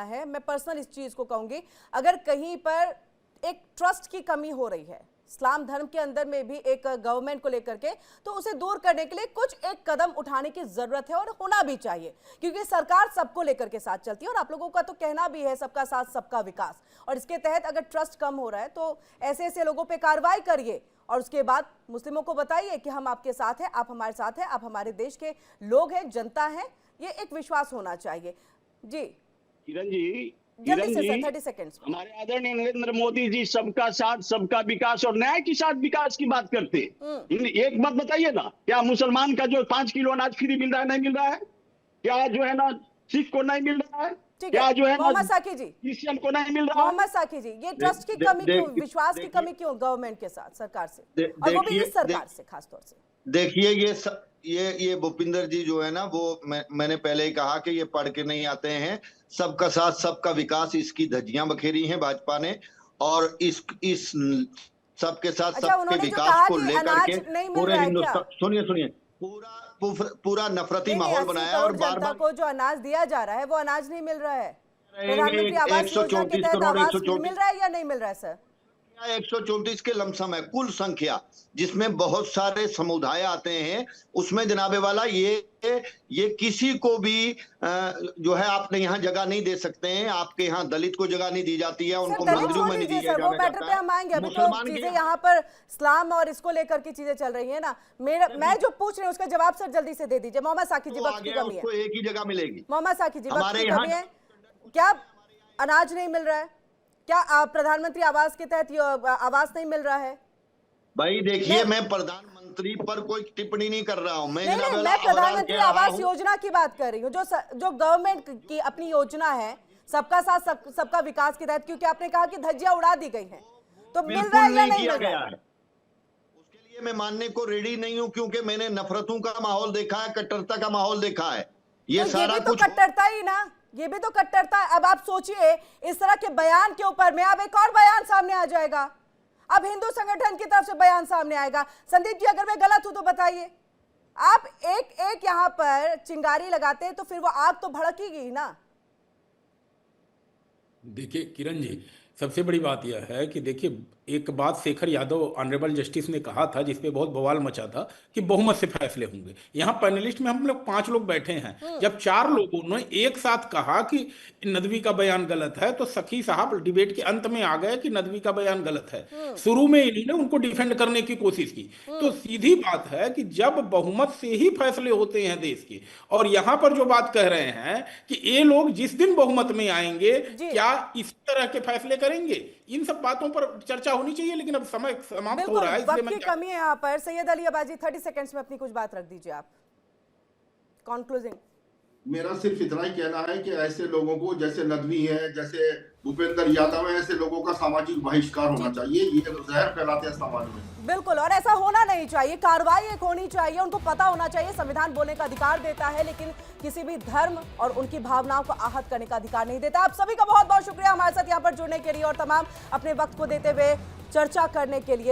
है, मैं पर्सनल इस चीज को कहूंगी, अगर कहीं पर एक ट्रस्ट की कमी हो रही है इस्लाम धर्म के अंदर में भी एक गवर्नमेंट को लेकर के, तो उसे दूर करने के लिए कुछ एक कदम उठाने की जरूरत है और होना भी चाहिए, क्योंकि सरकार सबको लेकर के साथ चलती है और आप लोगों का तो कहना भी है सबका साथ सबका विकास, और इसके तहत अगर ट्रस्ट कम हो रहा है तो ऐसे ऐसे लोगों पे कार्रवाई करिए और उसके बाद मुस्लिमों को बताइए कि हम आपके साथ हैं, आप हमारे साथ हैं, आप हमारे देश के लोग हैं, जनता हैं, ये एक विश्वास होना चाहिए। जी किरण जी, जल्दी से सर, 30 सेकेंड्स। हमारे आदरणीय नरेंद्र मोदी जी सबका साथ सबका विकास और न्याय के साथ विकास की बात करते हैं। एक बात बताइए ना, क्या मुसलमान का जो 5 किलो अनाज फ्री मिल रहा है, नहीं मिल रहा है? क्या जो है ना सिख को नहीं मिल रहा है? क्या जो है ना मोहम्मद साकी जी, क्रिश्चियन को नहीं मिल रहा है? मोहम्मद साकी जी, ये ट्रस्ट की कमी क्यों, विश्वास की कमी क्यों गवर्नमेंट के साथ, सरकार से, और वो भी इस सरकार से खासतौर से? देखिए ये भूपिंदर जी जो है ना, वो मैंने पहले ही कहा कि ये पढ़ के नहीं आते हैं। सबका साथ सबका विकास, इसकी धज्जियां बखेरी हैं भाजपा ने, और इस सबके साथ सबके विकास को लेकर के पूरे हिंदुस्तान, सुनिए पूरा नफरती माहौल बनाया और बार-बार को जो अनाज दिया जा रहा है वो अनाज नहीं मिल रहा है। प्रधानमंत्री आवास योजना के 134 तहत करोड़ आवास मिल रहा है या नहीं मिल रहा है सर? 134 के लमसम है कुल संख्या, जिसमें बहुत सारे समुदाय आते हैं। उसमें जनाबे वाला ये किसी को भी जो है आपने यहाँ जगह नहीं दे सकते हैं। आपके यहाँ दलित को जगह नहीं दी जाती है, उनको मंदिरों में नहीं दिया जाता है। वो मैटर पे हम आएंगे, अभी तो चीजें यहाँ पर इस्लाम और इसको लेकर की चीजें चल रही है ना। मैं जो पूछ रही हूँ उसका जवाब सर जल्दी से दे दीजिए। मोहम्मद साकी जी, वक्त की कमी है, उसको एक ही जगह मिलेगी। मोहम्मद साकी जी, वक्त की यहाँ कमी है, क्या अनाज नहीं मिल रहा है? क्या प्रधानमंत्री आवास के तहत आवास नहीं मिल रहा है? भाई देखिए, मैं प्रधानमंत्री पर कोई टिप्पणी नहीं कर रहा हूं। मैं प्रधानमंत्री आवास योजना की बात कर रही हूँ, जो गवर्नमेंट की अपनी योजना है सबका साथ सबका विकास के तहत, क्योंकि आपने कहा कि धज्जियां उड़ा दी गई हैं, तो मिल रहा है या नहीं मिल रहा है? उसके लिए मैं मानने को रेडी नहीं हूं, क्योंकि मैंने नफरतों का माहौल देखा है, कट्टरता का माहौल देखा है। ये सारा भी तो कुछ कट्टरता ही ना, ये भी तो कट्टरता है। अब आप सोचिए इस तरह के बयान के ऊपर में अब एक और बयान सामने आ जाएगा, अब हिंदू संगठन की तरफ से बयान सामने आएगा। संदीप जी, अगर मैं गलत हूं तो बताइए। आप एक यहाँ पर चिंगारी लगाते हैं तो फिर वो आग तो भड़केगी ना। देखिए किरण जी, सबसे बड़ी बात यह है कि देखिए, एक बात शेखर यादव ऑनरेबल जस्टिस ने कहा था जिसपे बहुत बवाल मचा था कि बहुमत से फैसले होंगे। यहाँ पैनलिस्ट में हम लोग 5 लोग बैठे हैं, जब 4 लोगों ने एक साथ कहा कि नदवी का बयान गलत है, तो सखी साहब डिबेट के अंत में आ गए कि नदवी का बयान गलत है। शुरू में इन्होंने उनको डिफेंड करने की कोशिश की। तो सीधी बात है कि जब बहुमत से ही फैसले होते हैं देश के, और यहाँ पर जो बात कह रहे हैं कि ये लोग जिस दिन बहुमत में आएंगे क्या इस तरह के फैसले करेंगे, इन सब बातों पर चर्चा होनी चाहिए। लेकिन अब समय समाप्त हो रहा है, वक्त की कमी है यहाँ पर। सैयद अली अबाजी, 30 सेकंड्स में अपनी कुछ बात रख दीजिए आप, कंक्लूजिंग। मेरा सिर्फ इतना ही कहना है कि ऐसे लोगों को, जैसे नदवी है, जैसे भूपेंद्र यादव है, ऐसे लोगों का सामाजिक बहिष्कार होना चाहिए। ये जहर फैलाते हैं समाज में। बिल्कुल, और ऐसा होना नहीं चाहिए। कार्रवाई एक होनी चाहिए, उनको पता होना चाहिए संविधान बोलने का अधिकार देता है, लेकिन किसी भी धर्म और उनकी भावनाओं को आहत करने का अधिकार नहीं देता। आप सभी का बहुत बहुत शुक्रिया हमारे साथ यहाँ पर जुड़ने के लिए और तमाम अपने वक्त को देते हुए चर्चा करने के लिए।